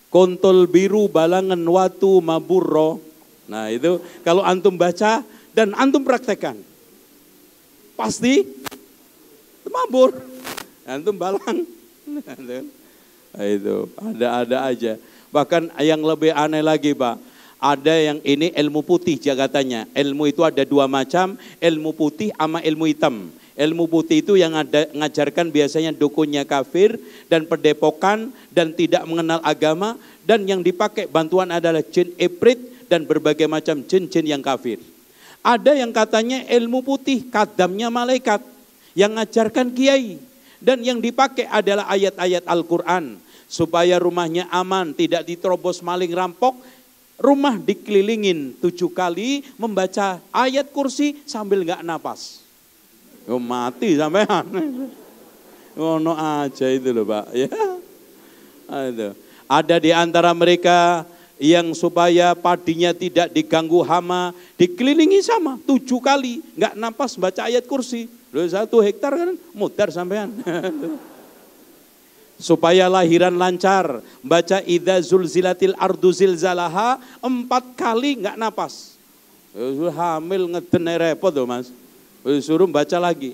Kontol biru balangan watu maburro. Nah itu kalau antum baca dan antum praktekkan. Pasti mabur, antum balang. Itu ada aja. Bahkan yang lebih aneh lagi Pak, ada yang ini ilmu putih katanya. Ilmu itu ada dua macam, ilmu putih sama ilmu hitam. Ilmu putih itu yang ada ngajarkan biasanya dukunnya kafir dan perdepokan dan tidak mengenal agama, dan yang dipakai bantuan adalah jin ifrit dan berbagai macam jin-jin yang kafir. Ada yang katanya ilmu putih, kadamnya malaikat yang ngajarkan kiai, dan yang dipakai adalah ayat-ayat Al-Quran supaya rumahnya aman, tidak diterobos maling rampok. Rumah dikelilingin 7 kali membaca ayat kursi sambil nggak napas. Oh, mati sampean. Ngono aja itu loh Pak. Ya. Ada di antara mereka yang supaya padinya tidak diganggu hama, dikelilingi sama 7 kali, nggak napas baca ayat kursi. Loh 1 hektar kan mutar sampean. Supaya lahiran lancar, baca idza zulzilatil ardu zilzalaha 4 kali nggak napas. Hamil ngeden repot tuh Mas. Suruh baca lagi.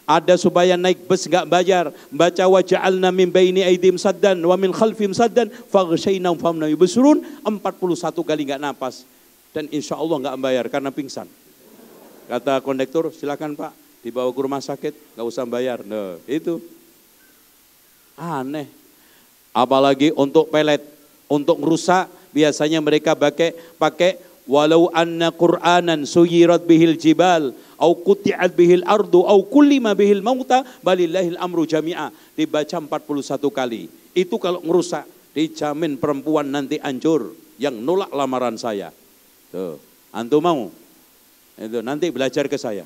Ada supaya naik bus nggak bayar, baca waja'alna min baini aidim saddan wa min khalfim saddan faghshaynahum famna yubsirun 41 kali nggak napas, dan insya Allah nggak bayar karena pingsan. Kata kondektur, silakan Pak dibawa ke rumah sakit, nggak usah bayar. Nah itu aneh. Apalagi untuk pelet, untuk merusak biasanya mereka pakai walau anna Qur'anan suyirat bihil jibal au quti'at bihil ardu au kullima bihil mauta balillahil amru jami'a, dibaca 41 kali. Itu kalau ngerusak dijamin perempuan nanti hancur yang nolak lamaran saya. Tuh, antum mau? Itu nanti belajar ke saya.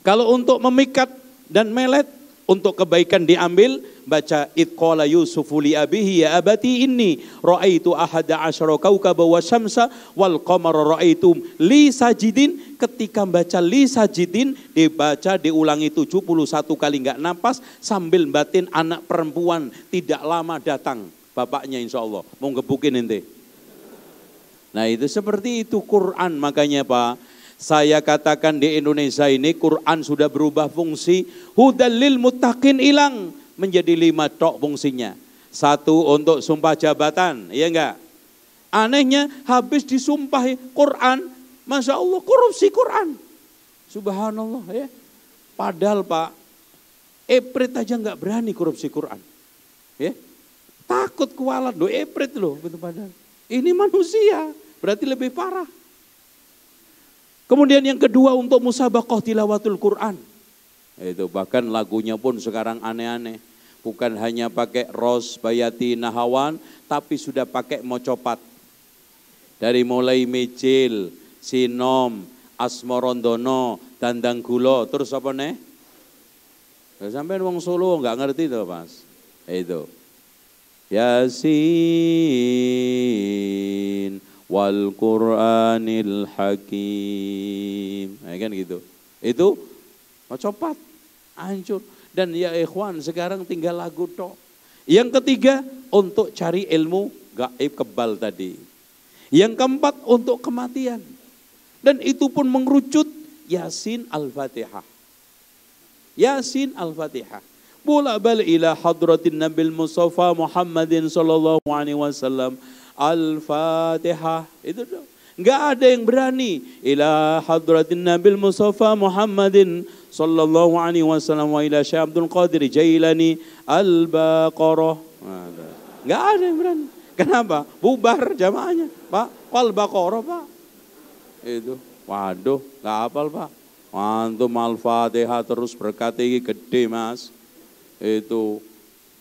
Kalau untuk memikat dan melet, untuk kebaikan diambil, baca idqala yusufu li abihi ya abati inni ra'aitu ahada asyara kaukaba wa syamsa wal qamara ra'aitum li sajidin. Ketika baca li sajidin dibaca diulangi 71 kali nggak napas sambil batin anak perempuan tidak lama datang bapaknya insya Allah mau ngebukin ente. Nah itu seperti itu Quran. Makanya Pak, saya katakan di Indonesia ini Quran sudah berubah fungsi. Hudal lil muttaqin hilang menjadi 5 tok fungsinya. 1 untuk sumpah jabatan, ya enggak? Anehnya habis disumpah Quran, Masya Allah korupsi Quran. Subhanallah ya. Padahal Pak, Eprit aja enggak berani korupsi Quran. Ya. Takut kualat loh Eprit loh. Padahal ini manusia, berarti lebih parah. Kemudian yang kedua untuk musabaqah tilawatul Quran. Itu bahkan lagunya pun sekarang aneh-aneh. Bukan hanya pakai Ros, Bayati, Nahawan, tapi sudah pakai mocopat. Dari mulai Mejil, Sinom, Asmorondono, Dandang Gulo, terus apa nih? Sampai wong Solo nggak ngerti tuh Mas. Itu. Yasin wal Qur'anil Hakim. Nah, kan gitu. Itu copat, hancur. Dan ya ikhwan sekarang tinggal lagu tok. Yang ketiga untuk cari ilmu gaib kebal tadi. Yang keempat untuk kematian. Dan itu pun mengerucut Yasin Al-Fatihah. Yasin Al-Fatihah. Bola bal ila hadratin Nabil Mustafa Muhammadin sallallahu alaihi wasallam. Al-Fatihah. Itu dong. Enggak ada yang berani. Ila hadratin Nabil Mustafa Muhammadin sallallahu alaihi wasallam wa ila Syekh Abdul Qadir Jailani Al-Baqarah. Enggak ada yang berani. Kenapa? Bubar jamaahnya, Pak. Al-Baqarah, Pak. Itu. Waduh, enggak hafal, Pak. Antum Al-Fatihah terus berkati gede, Mas. Itu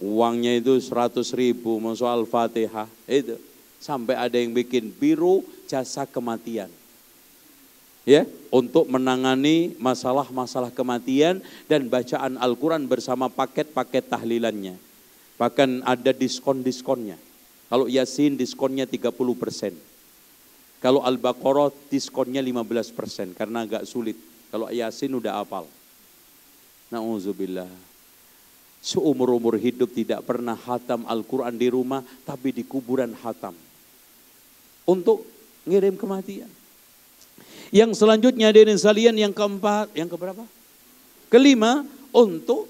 uangnya itu 100.000 masuk Al-Fatihah. Itu. Sampai ada yang bikin biro jasa kematian. Ya, untuk menangani masalah-masalah kematian dan bacaan Al-Quran bersama paket-paket tahlilannya. Bahkan ada diskon-diskonnya. Kalau Yasin diskonnya 30%. Kalau Al-Baqarah diskonnya 15% karena agak sulit. Kalau Yasin udah hafal. Na'udzubillah. Seumur-umur hidup tidak pernah hatam Al-Quran di rumah, tapi di kuburan hatam. Untuk ngirim kematian. Yang selanjutnya hadirin sekalian yang keempat, yang keberapa? Kelima, untuk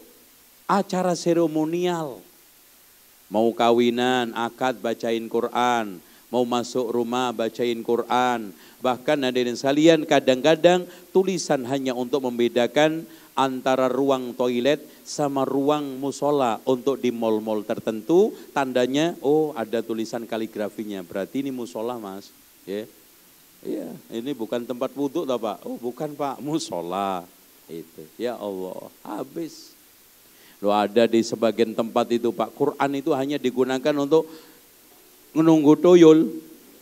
acara seremonial. Mau kawinan, akad bacain Quran, mau masuk rumah bacain Quran. Bahkan hadirin sekalian kadang-kadang tulisan hanya untuk membedakan antara ruang toilet sama ruang musola untuk di mal-mal tertentu, tandanya oh ada tulisan kaligrafinya, berarti ini musola, Mas. Ya. Iya, ini bukan tempat wudhu toh, Pak. Oh, bukan, Pak, musola. Itu. Ya Allah, habis. Loh, ada di sebagian tempat itu, Pak, Quran itu hanya digunakan untuk menunggu tuyul,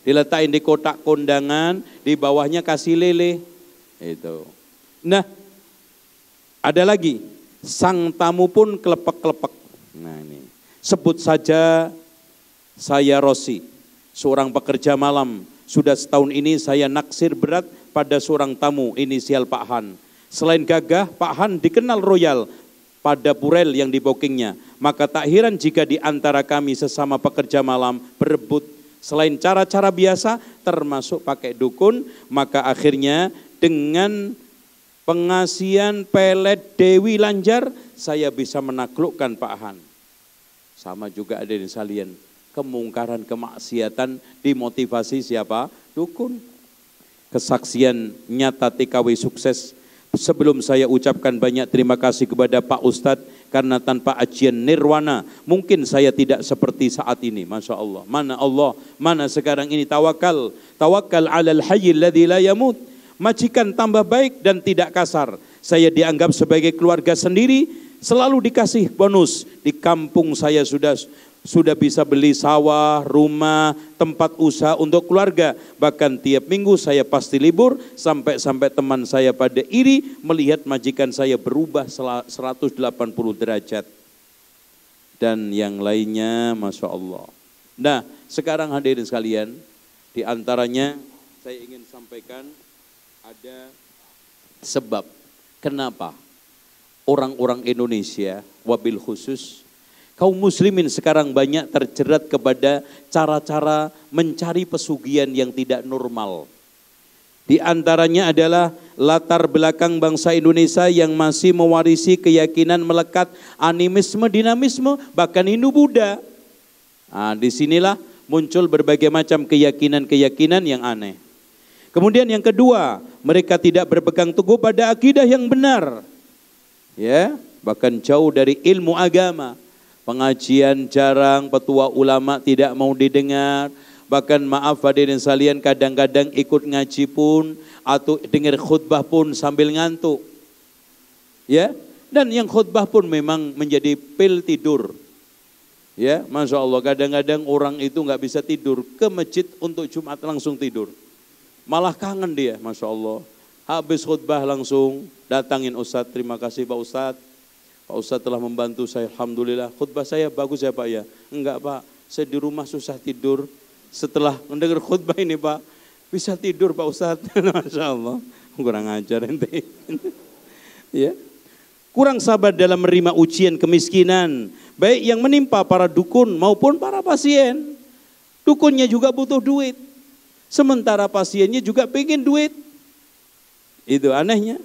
diletakin di kotak kondangan, di bawahnya kasih lele. Itu. Nah, ada lagi, sang tamu pun kelepek-kelepek. Nah ini, sebut saja saya Rosi, seorang pekerja malam. Sudah setahun ini saya naksir berat pada seorang tamu inisial Pak Han. Selain gagah, Pak Han dikenal royal pada purel yang dibokingnya. Maka tak heran jika di antara kami sesama pekerja malam berebut. Selain cara-cara biasa, termasuk pakai dukun, maka akhirnya dengan pengasihan pelet Dewi Lanjar, saya bisa menaklukkan Pak Han. Sama juga ada di salian, kemungkaran, kemaksiatan dimotivasi siapa? Dukun. Kesaksian nyata TKW sukses. Sebelum saya ucapkan banyak terima kasih kepada Pak Ustadz, karena tanpa ajian nirwana, mungkin saya tidak seperti saat ini. Masya Allah. Mana Allah, mana sekarang ini tawakal. Tawakal alal hayyil ladzi la yamut. Majikan tambah baik dan tidak kasar. Saya dianggap sebagai keluarga sendiri, selalu dikasih bonus. Di kampung saya sudah bisa beli sawah, rumah, tempat usaha untuk keluarga. Bahkan tiap minggu saya pasti libur, sampai-sampai teman saya pada iri melihat majikan saya berubah 180 derajat. Dan yang lainnya, Masya Allah. Nah, sekarang hadirin sekalian, di antaranya saya ingin sampaikan ada sebab kenapa orang-orang Indonesia, wabil khusus kaum muslimin sekarang banyak terjerat kepada cara-cara mencari pesugihan yang tidak normal. Di antaranya adalah latar belakang bangsa Indonesia yang masih mewarisi keyakinan melekat animisme, dinamisme, bahkan Hindu-Buddha. Nah, disinilah muncul berbagai macam keyakinan-keyakinan yang aneh. Kemudian yang kedua, mereka tidak berpegang teguh pada akidah yang benar. Ya, bahkan jauh dari ilmu agama. Pengajian jarang, petua ulama tidak mau didengar. Bahkan maaf hadirin sekalian, kadang-kadang ikut ngaji pun atau dengar khutbah pun sambil ngantuk. Ya, dan yang khutbah pun memang menjadi pil tidur. Ya, Masya Allah, kadang-kadang orang itu nggak bisa tidur ke masjid untuk Jumat langsung tidur. Malah kangen dia, Masya Allah. Habis khutbah langsung datangin Ustadz, terima kasih Pak Ustadz. Pak Ustadz telah membantu saya, Alhamdulillah. Khutbah saya bagus ya Pak ya? Enggak Pak, saya di rumah susah tidur. Setelah mendengar khutbah ini Pak, bisa tidur Pak Ustadz. Masya Allah, kurang ajar ente. Ya. Kurang sabar dalam menerima ujian kemiskinan, baik yang menimpa para dukun maupun para pasien. Dukunnya juga butuh duit. Sementara pasiennya juga pengen duit. Itu anehnya.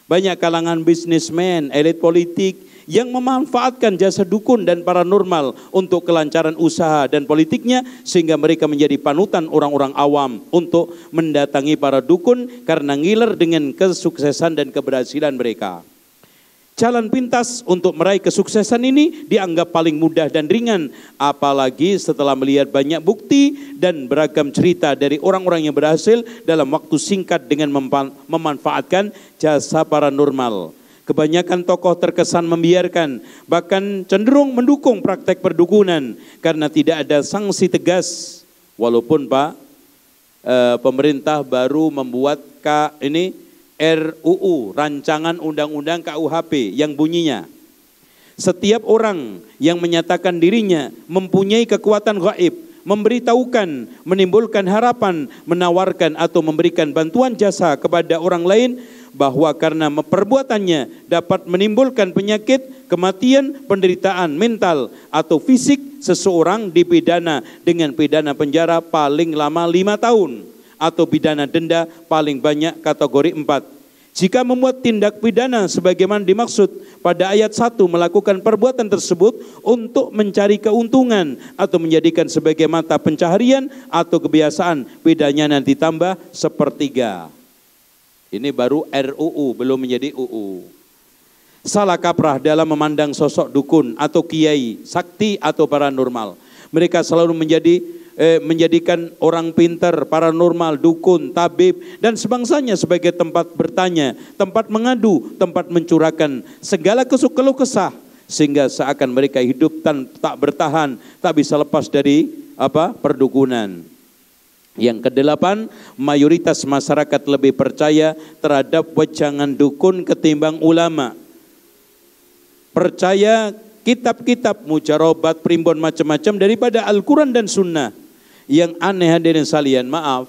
Banyak kalangan bisnismen, elit politik yang memanfaatkan jasa dukun dan paranormal untuk kelancaran usaha dan politiknya, sehingga mereka menjadi panutan orang-orang awam untuk mendatangi para dukun karena ngiler dengan kesuksesan dan keberhasilan mereka. Jalan pintas untuk meraih kesuksesan ini dianggap paling mudah dan ringan, apalagi setelah melihat banyak bukti dan beragam cerita dari orang-orang yang berhasil dalam waktu singkat dengan memanfaatkan jasa paranormal. Kebanyakan tokoh terkesan membiarkan, bahkan cenderung mendukung praktek perdukunan karena tidak ada sanksi tegas. Walaupun pemerintah baru membuat RUU, Rancangan Undang-Undang KUHP, yang bunyinya setiap orang yang menyatakan dirinya mempunyai kekuatan gaib, memberitahukan, menimbulkan harapan, menawarkan atau memberikan bantuan jasa kepada orang lain, bahwa karena perbuatannya dapat menimbulkan penyakit, kematian, penderitaan mental atau fisik, seseorang dipidana dengan pidana penjara paling lama 5 tahun atau pidana denda paling banyak kategori 4. Jika membuat tindak pidana sebagaimana dimaksud pada ayat 1 melakukan perbuatan tersebut untuk mencari keuntungan atau menjadikan sebagai mata pencaharian atau kebiasaan, pidana nanti tambah 1/3. Ini baru RUU, belum menjadi UU. Salah kaprah dalam memandang sosok dukun atau kiai, sakti atau paranormal. Mereka selalu menjadikan orang pintar, paranormal, dukun, tabib, dan sebangsanya sebagai tempat bertanya, tempat mengadu, tempat mencurahkan segala keluh kesah, sehingga seakan mereka hidup tak bertahan, tak bisa lepas dari perdukunan. Yang ke-8, mayoritas masyarakat lebih percaya terhadap wejangan dukun ketimbang ulama. Percaya kitab-kitab mujarobat, primbon macam-macam daripada Al-Quran dan Sunnah. Yang aneh hadirin sekalian, maaf,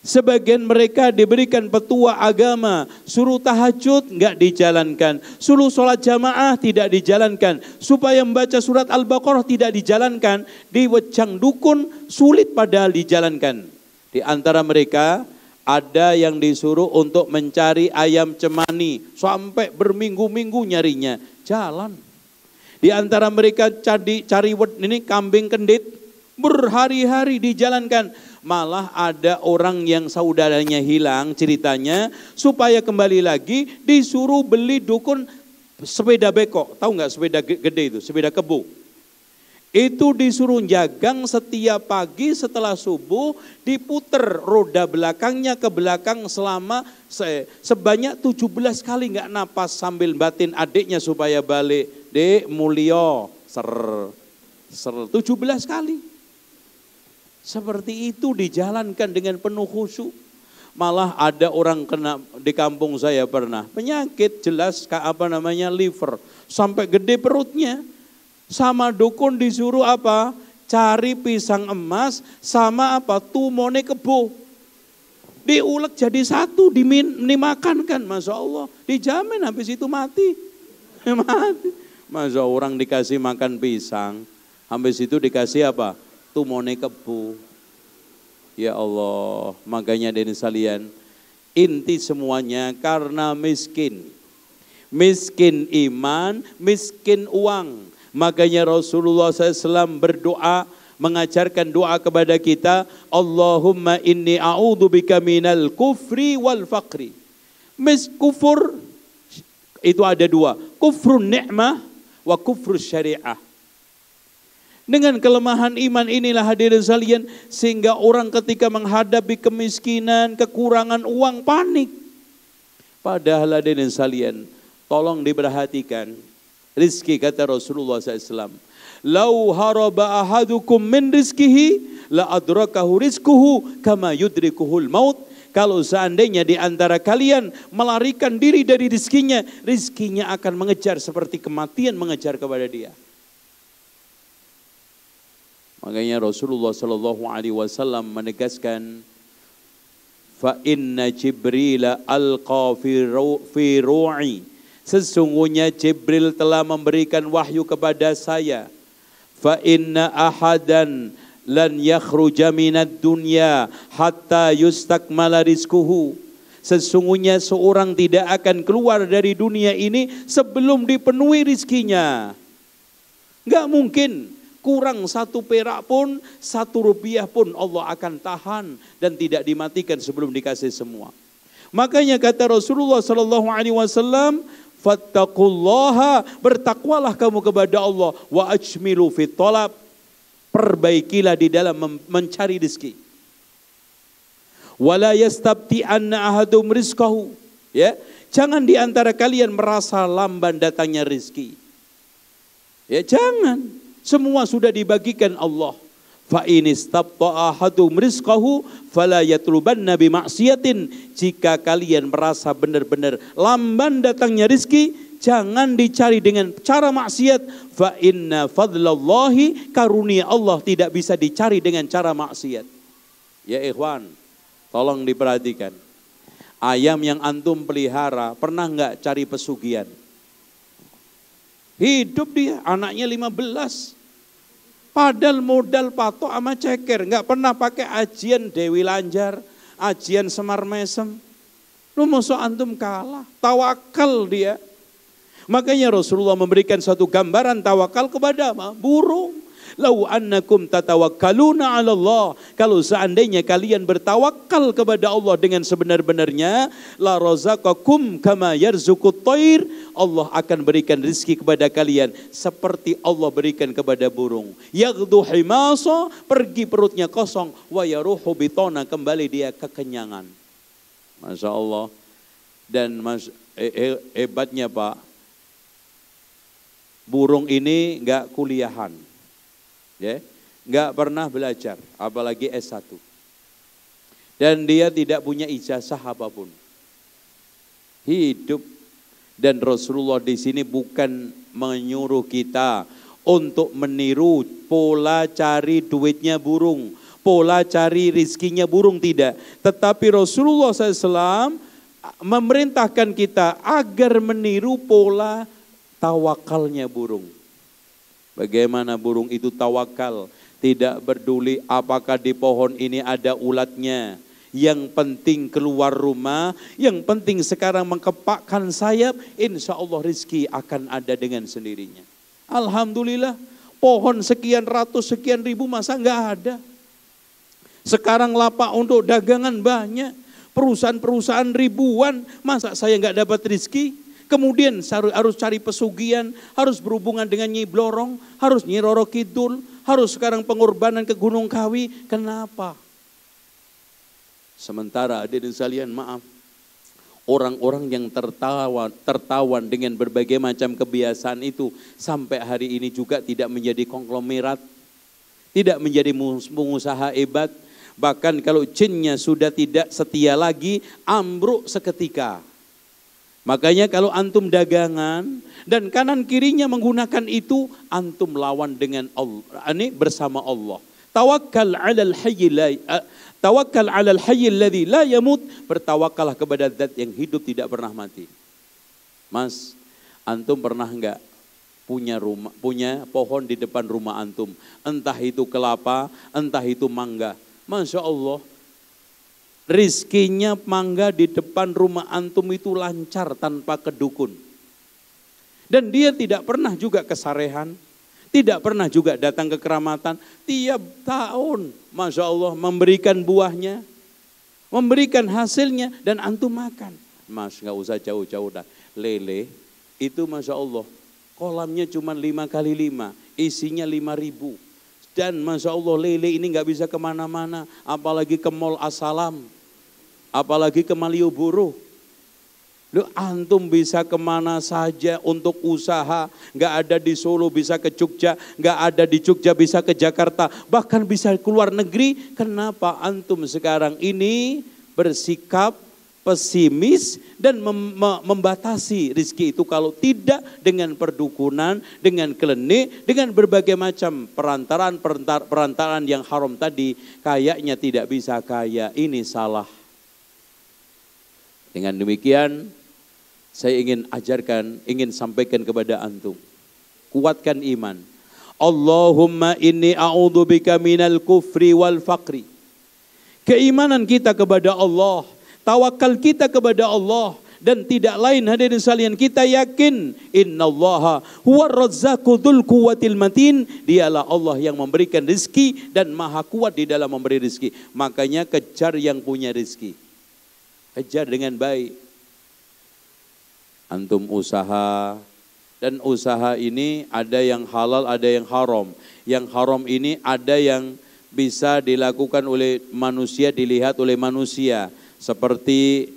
sebagian mereka diberikan petua agama, suruh tahajud nggak dijalankan, suruh sholat jamaah tidak dijalankan, supaya membaca surat Al-Baqarah tidak dijalankan, di wejang dukun sulit padahal dijalankan. Di antara mereka ada yang disuruh untuk mencari ayam cemani, sampai berminggu-minggu nyarinya, jalan. Di antara mereka cari kambing kendit, berhari-hari dijalankan. Malah ada orang yang saudaranya hilang ceritanya, supaya kembali lagi disuruh beli dukun sepeda beko. Tahu nggak sepeda gede itu, sepeda kebo. Itu disuruh jagang setiap pagi setelah subuh, diputer roda belakangnya ke belakang selama sebanyak 17 kali, nggak napas, sambil batin adiknya supaya balik. Dek mulio, ser 17 kali. Seperti itu dijalankan dengan penuh khusyuk. Malah ada orang kena di kampung saya pernah, penyakit jelas liver, sampai gede perutnya. Sama dukun disuruh cari pisang emas sama tumone kebo. Diulek jadi satu, dimakan kan, Masya Allah. Dijamin habis itu mati. Mati. Masa orang dikasih makan pisang, habis itu dikasih tumone kebo. Ya Allah, makanya dari sekalian, inti semuanya karena miskin. Miskin iman, miskin uang. Makanya Rasulullah SAW berdoa, mengajarkan doa kepada kita, Allahumma inni a'udzubika minal kufri wal faqri. Kufur itu ada 2, kufrun ni'mah wa kufrus syariah. Dengan kelemahan iman inilah hadirin sekalian, sehingga orang ketika menghadapi kemiskinan, kekurangan uang, panik. Padahal hadirin sekalian, tolong diperhatikan, rizki kata Rasulullah SAW, lau haraba ahadukum min rizkihi la adrakahu rizkuhu kama yudrikuhul maut. Kalau seandainya di antara kalian melarikan diri dari rizkinya, rizkinya akan mengejar seperti kematian mengejar kepada dia. Makanya Rasulullah SAW menegaskan, fa inna Jibril alqa fi ru'i, sesungguhnya Jibril telah memberikan wahyu kepada saya. Fa inna ahadan lan yakhruja minad dunya hatta yustakmala rizquhu, Sesungguhnya seorang tidak akan keluar dari dunia ini sebelum dipenuhi rizkinya. Nggak mungkin. Kurang 1 perak pun, 1 rupiah pun Allah akan tahan dan tidak dimatikan sebelum dikasih semua. Makanya kata Rasulullah SAW, fattaqullaha, bertakwalah kamu kepada Allah, wa ajmilu fit talab, perbaikilah di dalam mencari rezeki. Wala yastabti'anna ahadum rizqahu, ya, jangan di antara kalian merasa lamban datangnya rezeki. Ya, jangan, semua sudah dibagikan Allah. Fa in istabta'a ahadum rizqahu fala yatlubanna bi maksiatin. Jika kalian merasa benar-benar lamban datangnya rezeki, jangan dicari dengan cara maksiat. Fa inna fadlallahi, karunia Allah tidak bisa dicari dengan cara maksiat. Ya ikhwan, tolong diperhatikan. Ayam yang antum pelihara pernah enggak cari pesugihan? Hidup dia, anaknya 15. Padahal modal patok sama ceker, nggak pernah pakai ajian Dewi Lanjar, ajian Semar Mesem. Lu masuk antum kalah, tawakal dia. Makanya Rasulullah memberikan satu gambaran tawakal kepada apa? Burung. Lau annakum tatawakkaluna 'ala Allah, kalau seandainya kalian bertawakal kepada Allah dengan sebenar-benarnya, la razaqakum kama yarzuqut thair, Allah akan berikan rezeki kepada kalian seperti Allah berikan kepada burung. Yaghdu himasa, pergi perutnya kosong, wa yaruhu bitona, kembali dia kekenyangan. Masya Allah. Dan hebatnya Pak, burung ini enggak kuliahan. Ya, nggak pernah belajar, apalagi S1. Dan dia tidak punya ijazah apapun. Hidup, dan Rasulullah di sini bukan menyuruh kita untuk meniru pola cari duitnya burung, pola cari rizkinya burung, tidak. Tetapi Rasulullah SAW memerintahkan kita agar meniru pola tawakalnya burung. Bagaimana burung itu tawakal, tidak peduli apakah di pohon ini ada ulatnya. Yang penting keluar rumah, yang penting sekarang mengkepakkan sayap, insya Allah rizki akan ada dengan sendirinya. Alhamdulillah, pohon sekian ratus, sekian ribu masa nggak ada. Sekarang lapak untuk dagangan banyak, perusahaan-perusahaan ribuan, masa saya nggak dapat rizki? Kemudian harus cari pesugihan, harus berhubungan dengan Nyi Blorong, harus Nyi Roro Kidul, harus sekarang pengorbanan ke Gunung Kawi. Kenapa? Sementara hadirin sekalian, maaf, orang-orang yang tertawan dengan berbagai macam kebiasaan itu sampai hari ini juga tidak menjadi konglomerat, tidak menjadi pengusaha hebat. Bahkan kalau jinnya sudah tidak setia lagi, ambruk seketika. Makanya kalau antum dagangan dan kanan kirinya menggunakan itu, antum lawan dengan Allah, ini bersama Allah. Tawakkal 'alal hayyil ladzi la yamut, bertawakallah kepada zat yang hidup tidak pernah mati. Mas, antum pernah enggak punya pohon di depan rumah antum, entah itu kelapa, entah itu mangga. Masya Allah, rizkinya mangga di depan rumah antum itu lancar tanpa kedukun. Dan dia tidak pernah juga kesarehan, tidak pernah juga datang ke keramatan. Tiap tahun, Masya Allah, memberikan buahnya, memberikan hasilnya, dan antum makan. Mas, gak usah jauh-jauh dah. Lele, itu Masya Allah, kolamnya cuma 5x5, isinya 5.000. Dan Masya Allah, lele ini gak bisa kemana-mana, apalagi ke Mall Asalam, apalagi ke Malioboro. Lu antum bisa kemana saja untuk usaha, nggak ada di Solo bisa ke Jogja, nggak ada di Jogja bisa ke Jakarta, bahkan bisa keluar negeri. Kenapa antum sekarang ini bersikap pesimis dan membatasi rezeki itu kalau tidak dengan perdukunan, dengan klinik, dengan berbagai macam perantaraan yang haram tadi? Kayaknya tidak bisa kaya, ini salah. Dengan demikian, saya ingin ajarkan, ingin sampaikan kepada antum, kuatkan iman. Allahumma inni a'udzubika minal kufri wal faqri. Keimanan kita kepada Allah Tawakal kita kepada Allah. Dan tidak lain hadirin sekalian, kita yakin innallaha huwar razzaqu dzul quwwatil matin, dialah Allah yang memberikan rezeki dan maha kuat di dalam memberi rezeki. Makanya kejar yang punya rezeki, kejar dengan baik. Antum usaha, dan usaha ini ada yang halal, ada yang haram. Yang haram ini ada yang bisa dilakukan oleh manusia, dilihat oleh manusia, seperti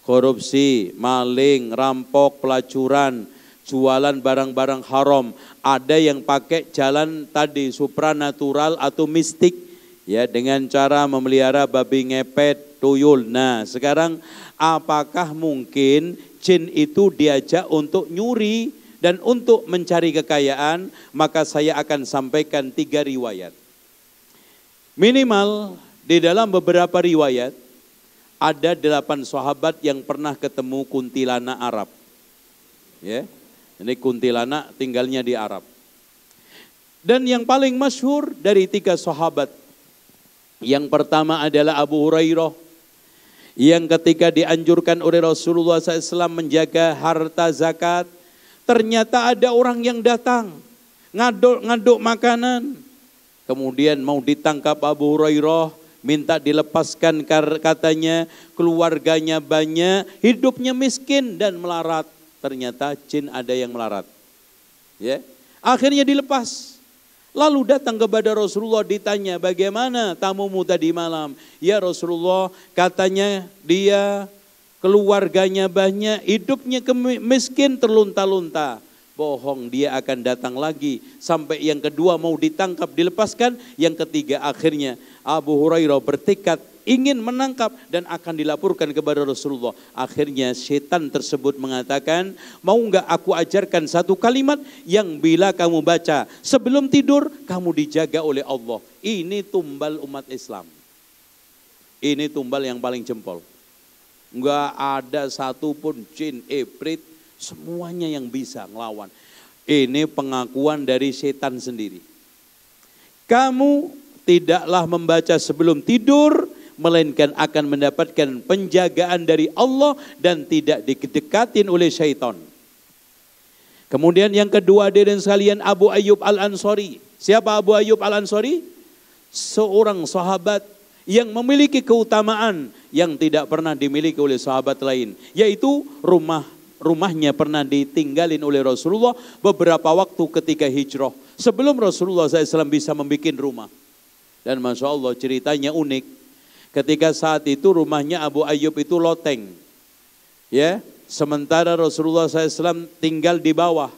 korupsi, maling, rampok, pelacuran, jualan barang-barang haram. Ada yang pakai jalan tadi supranatural atau mistik, ya, dengan cara memelihara babi ngepet, tuyul. Nah, sekarang apakah mungkin jin itu diajak untuk nyuri dan untuk mencari kekayaan? Maka saya akan sampaikan 3 riwayat. Minimal di dalam beberapa riwayat ada 8 sahabat yang pernah ketemu kuntilanak Arab. Ya, ini kuntilanak tinggalnya di Arab. Dan yang paling masyhur dari 3 sahabat, yang pertama adalah Abu Hurairah, yang ketika dianjurkan oleh Rasulullah SAW menjaga harta zakat, ternyata ada orang yang datang ngaduk makanan, kemudian mau ditangkap Abu Hurairah, minta dilepaskan, katanya keluarganya banyak, hidupnya miskin dan melarat. Ternyata jin ada yang melarat. Ya, akhirnya dilepas. Lalu datang kepada Rasulullah, ditanya, bagaimana tamumu tadi malam? Ya Rasulullah, katanya dia keluarganya banyak, hidupnya miskin terlunta-lunta. Bohong, dia akan datang lagi. Sampai yang kedua mau ditangkap, dilepaskan. Yang ketiga akhirnya Abu Hurairah bertekad ingin menangkap dan akan dilaporkan kepada Rasulullah. Akhirnya setan tersebut mengatakan, mau enggak aku ajarkan satu kalimat yang bila kamu baca sebelum tidur, kamu dijaga oleh Allah. Ini tumbal umat Islam. Ini tumbal yang paling jempol. Enggak ada satupun jin, ibrit, semuanya yang bisa ngelawan. Ini pengakuan dari setan sendiri. Kamu tidaklah membaca sebelum tidur, melainkan akan mendapatkan penjagaan dari Allah dan tidak didekatin oleh syaitan. Kemudian yang kedua, hadirin sekalian, Abu Ayyub Al-Ansari. Siapa Abu Ayyub Al-Ansari? Seorang sahabat yang memiliki keutamaan yang tidak pernah dimiliki oleh sahabat lain, yaitu rumahnya pernah ditinggalin oleh Rasulullah beberapa waktu ketika hijrah. Sebelum Rasulullah SAW bisa membuat rumah. Dan Masya Allah ceritanya unik. Ketika saat itu rumahnya Abu Ayyub itu loteng. Ya, sementara Rasulullah SAW tinggal di bawah.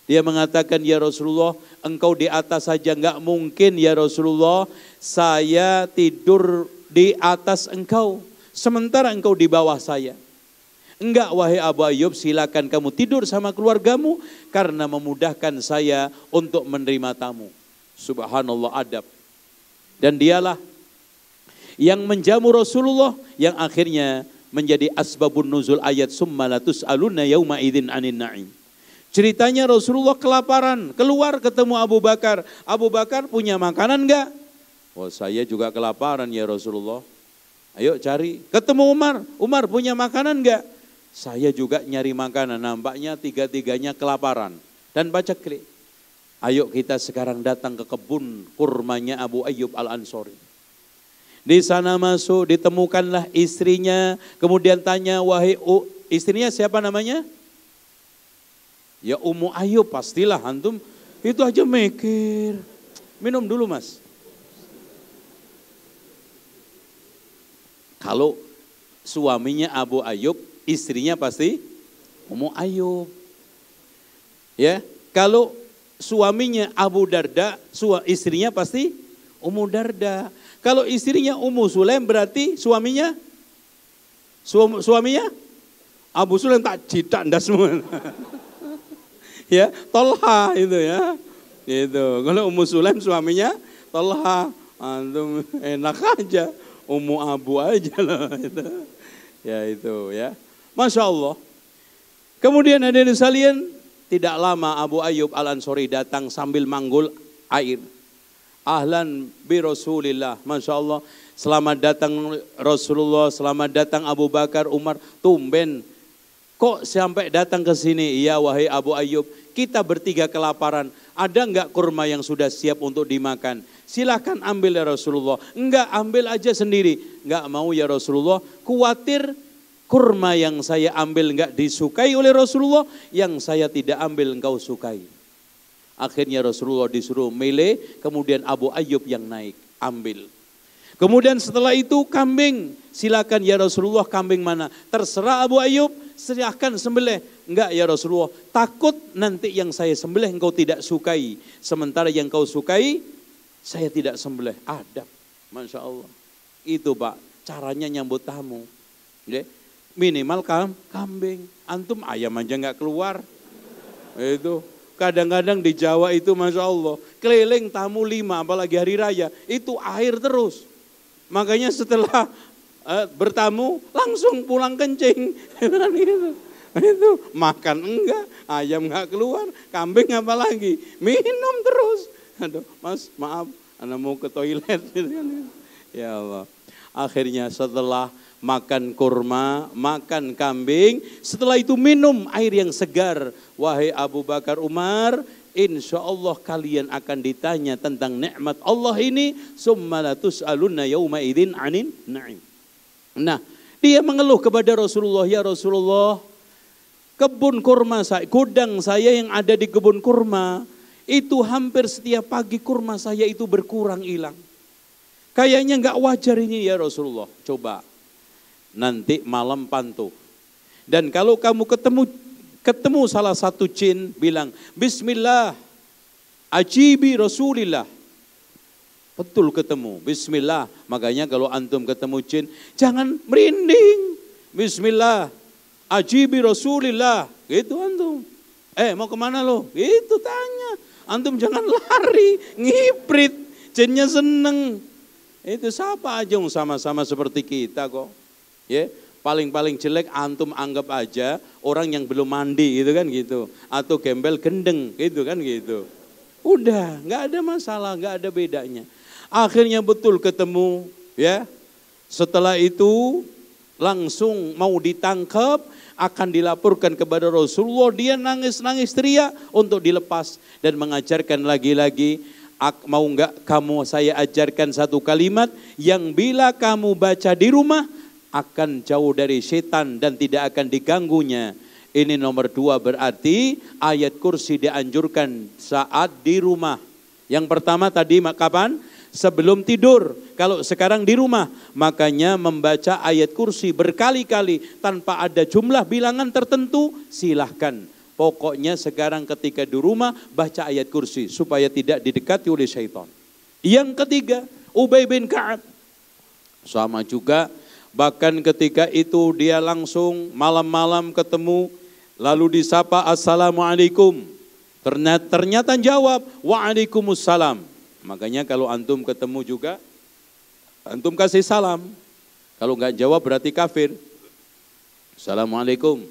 Dia mengatakan, ya Rasulullah, engkau di atas saja, enggak mungkin ya Rasulullah saya tidur di atas engkau, sementara engkau di bawah saya. Enggak wahai Abu Ayyub, silakan kamu tidur sama keluargamu karena memudahkan saya untuk menerima tamu. Subhanallah, adab. Dan dialah yang menjamu Rasulullah yang akhirnya menjadi asbabun nuzul ayat summa latus'aluna yauma idzin 'anin na'im. Ceritanya Rasulullah kelaparan, keluar ketemu Abu Bakar. Abu Bakar punya makanan enggak? Oh, saya juga kelaparan ya Rasulullah. Ayo cari. Ketemu Umar, Umar punya makanan enggak? Saya juga nyari makanan. Nampaknya tiga-tiganya kelaparan dan paceklik. Ayo kita sekarang datang ke kebun kurmanya Abu Ayyub Al-Ansari. Di sana masuk, ditemukanlah istrinya. Kemudian tanya, wahai istrinya siapa namanya? Ya Ummu Ayyub, pastilah antum itu aja mikir. Minum dulu mas. Kalau suaminya Abu Ayyub, istrinya pasti Ummu Ayyub. Ya, kalau suaminya Abu Darda, istrinya pasti Ummu Darda. Kalau istrinya Ummu Sulaim berarti suaminya Abu Sulaim, tak jidak ndas semua. Ya, Tolha itu ya. Itu. Kalau Ummu Sulaim suaminya Tolha, antum enak aja. Ummu Abu aja loh itu. Ya itu ya. Masya Allah. Kemudian hadirin sekalian, tidak lama Abu Ayyub Al-Ansari datang sambil manggul air. Ahlan bi Rasulillah. Masya Allah. Selamat datang Rasulullah, selamat datang Abu Bakar, Umar. Tumben, kok sampai datang ke sini? Iya wahai Abu Ayyub, kita bertiga kelaparan. Ada enggak kurma yang sudah siap untuk dimakan? Silahkan ambil ya Rasulullah. Enggak, ambil aja sendiri. Enggak mau ya Rasulullah, khawatir kurma yang saya ambil enggak disukai oleh Rasulullah, yang saya tidak ambil engkau sukai. Akhirnya Rasulullah disuruh milih, kemudian Abu Ayyub yang naik, ambil. Kemudian setelah itu kambing, silakan ya Rasulullah, kambing mana? Terserah Abu Ayyub, silahkan sembelih. Enggak ya Rasulullah, takut nanti yang saya sembelih engkau tidak sukai. Sementara yang kau sukai, saya tidak sembelih. Adab, Masya Allah. Itu Pak, caranya nyambut tamu. Minimal kambing, antum ayam aja enggak keluar. Itu. Kadang-kadang di Jawa itu Masya Allah, keliling tamu 5, apalagi hari raya, itu air terus. Makanya setelah bertamu langsung pulang kencing. Itu makan enggak, ayam enggak keluar, kambing apalagi, minum terus. Aduh, Mas maaf, anak mau ke toilet. Ya Allah. Akhirnya setelah makan kurma, makan kambing, setelah itu minum air yang segar. Wahai Abu Bakar, Umar, insya Allah kalian akan ditanya tentang nikmat Allah ini. Summa la tus'alunna yawma idzin 'anin na'im. Nah, dia mengeluh kepada Rasulullah, ya Rasulullah, kebun kurma saya, gudang saya yang ada di kebun kurma, itu hampir setiap pagi kurma saya itu berkurang hilang. Kayaknya enggak wajar ini ya Rasulullah. Coba nanti malam pantau. Dan kalau kamu ketemu salah satu jin, bilang Bismillah, ajibi Rasulillah. Betul ketemu, Bismillah. Makanya kalau antum ketemu jin, jangan merinding. Bismillah, ajibi Rasulillah. Gitu antum. Mau kemana lo? Itu tanya. Antum jangan lari, ngiprit. Jinnya seneng. Itu siapa aja yang sama-sama seperti kita kok. Ya, paling-paling jelek antum anggap aja orang yang belum mandi gitu kan gitu, atau gembel gendeng gitu kan gitu. Udah, nggak ada masalah, nggak ada bedanya. Akhirnya betul ketemu, ya. Setelah itu langsung mau ditangkap, akan dilaporkan kepada Rasulullah. Dia nangis-nangis teriak untuk dilepas dan mengajarkan lagi-lagi. Mau nggak kamu saya ajarkan satu kalimat yang bila kamu baca di rumah akan jauh dari setan dan tidak akan diganggunya. Ini nomor 2, berarti ayat kursi dianjurkan saat di rumah. Yang pertama tadi kapan? Sebelum tidur. Kalau sekarang di rumah, makanya membaca ayat kursi berkali-kali tanpa ada jumlah bilangan tertentu, silahkan. Pokoknya sekarang ketika di rumah baca ayat kursi supaya tidak didekati oleh syaitan. Yang ketiga, Ubay bin Ka'ab. Sama juga. Bahkan ketika itu dia langsung malam-malam ketemu, lalu disapa Assalamualaikum. Ternyata jawab Waalaikumsalam. Makanya kalau antum ketemu juga, antum kasih salam. Kalau enggak jawab berarti kafir. Assalamualaikum.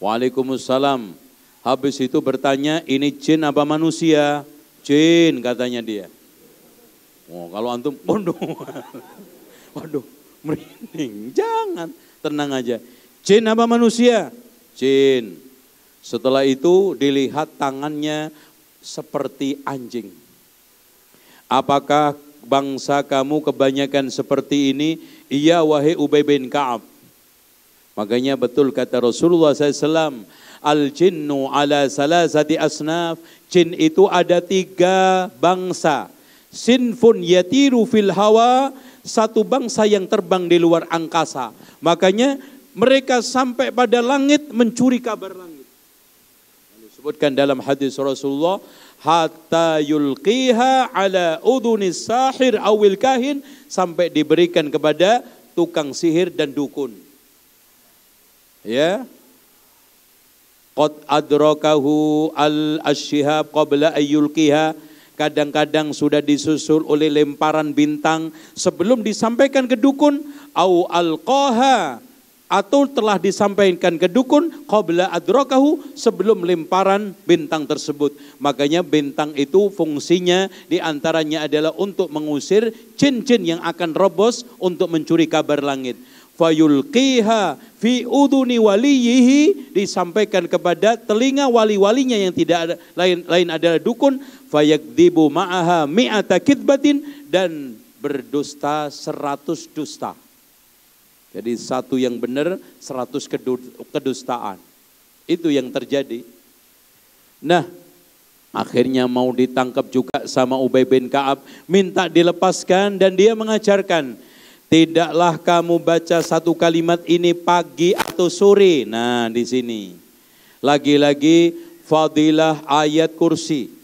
Waalaikumsalam. Habis itu bertanya, ini jin apa manusia? Jin katanya dia. Oh, kalau antum, waduh. Merinding, jangan, tenang aja. Jin apa manusia? Jin. Setelah itu dilihat tangannya seperti anjing. Apakah bangsa kamu kebanyakan seperti ini? Iya wahai Ubay bin Ka'ab. Makanya betul kata Rasulullah SAW, al-jinnu ala salasati asnaf. Jin itu ada 3 bangsa. Sinfun yatiru fil hawa, satu bangsa yang terbang di luar angkasa. Makanya mereka sampai pada langit mencuri kabar langit. Disebutkan dalam hadis Rasulullah, hatta yulqiha ala udunis sahir awil kahin, sampai diberikan kepada tukang sihir dan dukun. Ya. Qad adrakahu al-ashihab qabla ayyulqiha. Kadang-kadang sudah disusul oleh lemparan bintang sebelum disampaikan ke dukun. Au alqaha atau telah disampaikan ke dukun qabla adrakahu, sebelum lemparan bintang tersebut. Makanya bintang itu fungsinya diantaranya adalah untuk mengusir jin-jin yang akan robos untuk mencuri kabar langit. Fayulqiha fi uduni waliyihi, disampaikan kepada telinga wali-walinya yang tidak ada, lain adalah dukun. Fayakdibu ma'aha mi'ata kidbatin, dan berdusta 100 dusta. Jadi satu yang benar, 100 kedustaan. Itu yang terjadi. Nah, akhirnya mau ditangkap juga sama Ubay bin Ka'ab, minta dilepaskan, dan dia mengajarkan, tidaklah kamu baca satu kalimat ini pagi atau sore. Nah, di sini lagi-lagi fadilah ayat kursi.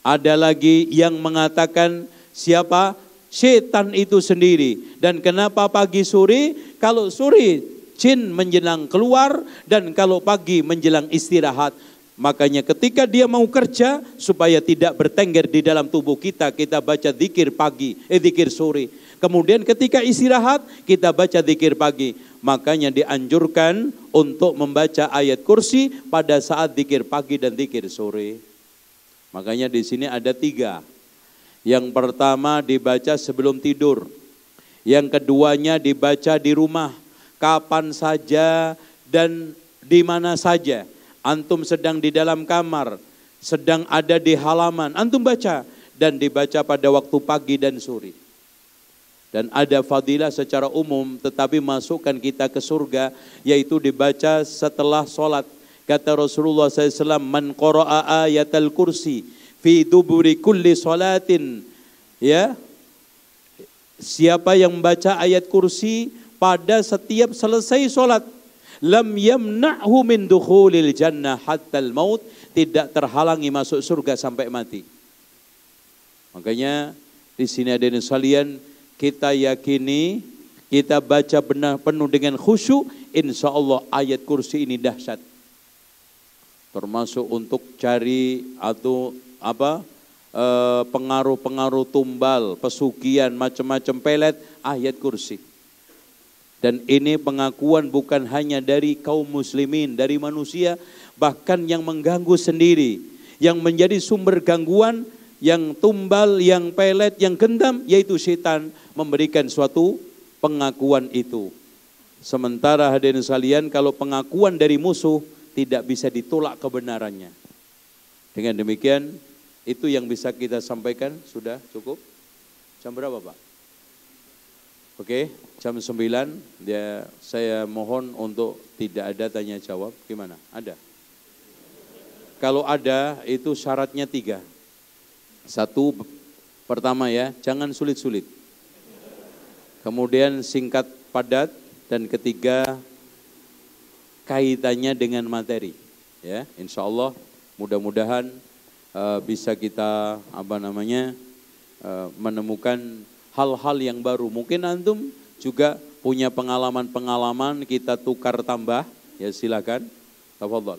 Ada lagi yang mengatakan siapa? Setan itu sendiri. Dan kenapa pagi sore? Kalau sore jin menjelang keluar, dan kalau pagi menjelang istirahat. Makanya ketika dia mau kerja, supaya tidak bertengger di dalam tubuh kita, kita baca zikir pagi, zikir sore. Kemudian ketika istirahat, kita baca zikir pagi. Makanya dianjurkan untuk membaca ayat kursi pada saat zikir pagi dan zikir sore. Makanya di sini ada 3. Yang pertama dibaca sebelum tidur. Yang keduanya dibaca di rumah, kapan saja dan di mana saja. Antum sedang di dalam kamar, sedang ada di halaman, antum baca. Dan dibaca pada waktu pagi dan sore. Dan ada fadilah secara umum, tetapi masukkan kita ke surga, yaitu dibaca setelah sholat. Kata Rasulullah SAW, man qara'a ayatal kursi fi duburi kulli sholatin, ya, siapa yang membaca ayat kursi pada setiap selesai sholat, lam yamna'hu min dukhulil jannah hattal maut, tidak terhalangi masuk surga sampai mati. Makanya di sini ada yang sekalian, kita yakini, kita baca benar penuh dengan khusyuk, insya Allah ayat kursi ini dahsyat. Termasuk untuk cari atau pengaruh-pengaruh tumbal, pesugihan, macam-macam pelet, ayat kursi. Dan ini pengakuan bukan hanya dari kaum muslimin, dari manusia, bahkan yang mengganggu sendiri, yang menjadi sumber gangguan, yang tumbal, yang pelet, yang gendam, yaitu setan memberikan suatu pengakuan itu. Sementara hadirin sekalian, kalau pengakuan dari musuh tidak bisa ditolak kebenarannya. Dengan demikian, itu yang bisa kita sampaikan. Sudah cukup? Jam berapa, Pak? Oke, jam 9. Saya mohon untuk tidak ada tanya jawab. Gimana? Ada? Kalau ada, itu syaratnya 3. 1, pertama ya, jangan sulit-sulit. Kemudian singkat padat, dan ketiga kaitannya dengan materi. Ya, insya Allah mudah-mudahan bisa kita menemukan hal-hal yang baru. Mungkin antum juga punya pengalaman-pengalaman, kita tukar tambah. Ya silakan. Tafadhol.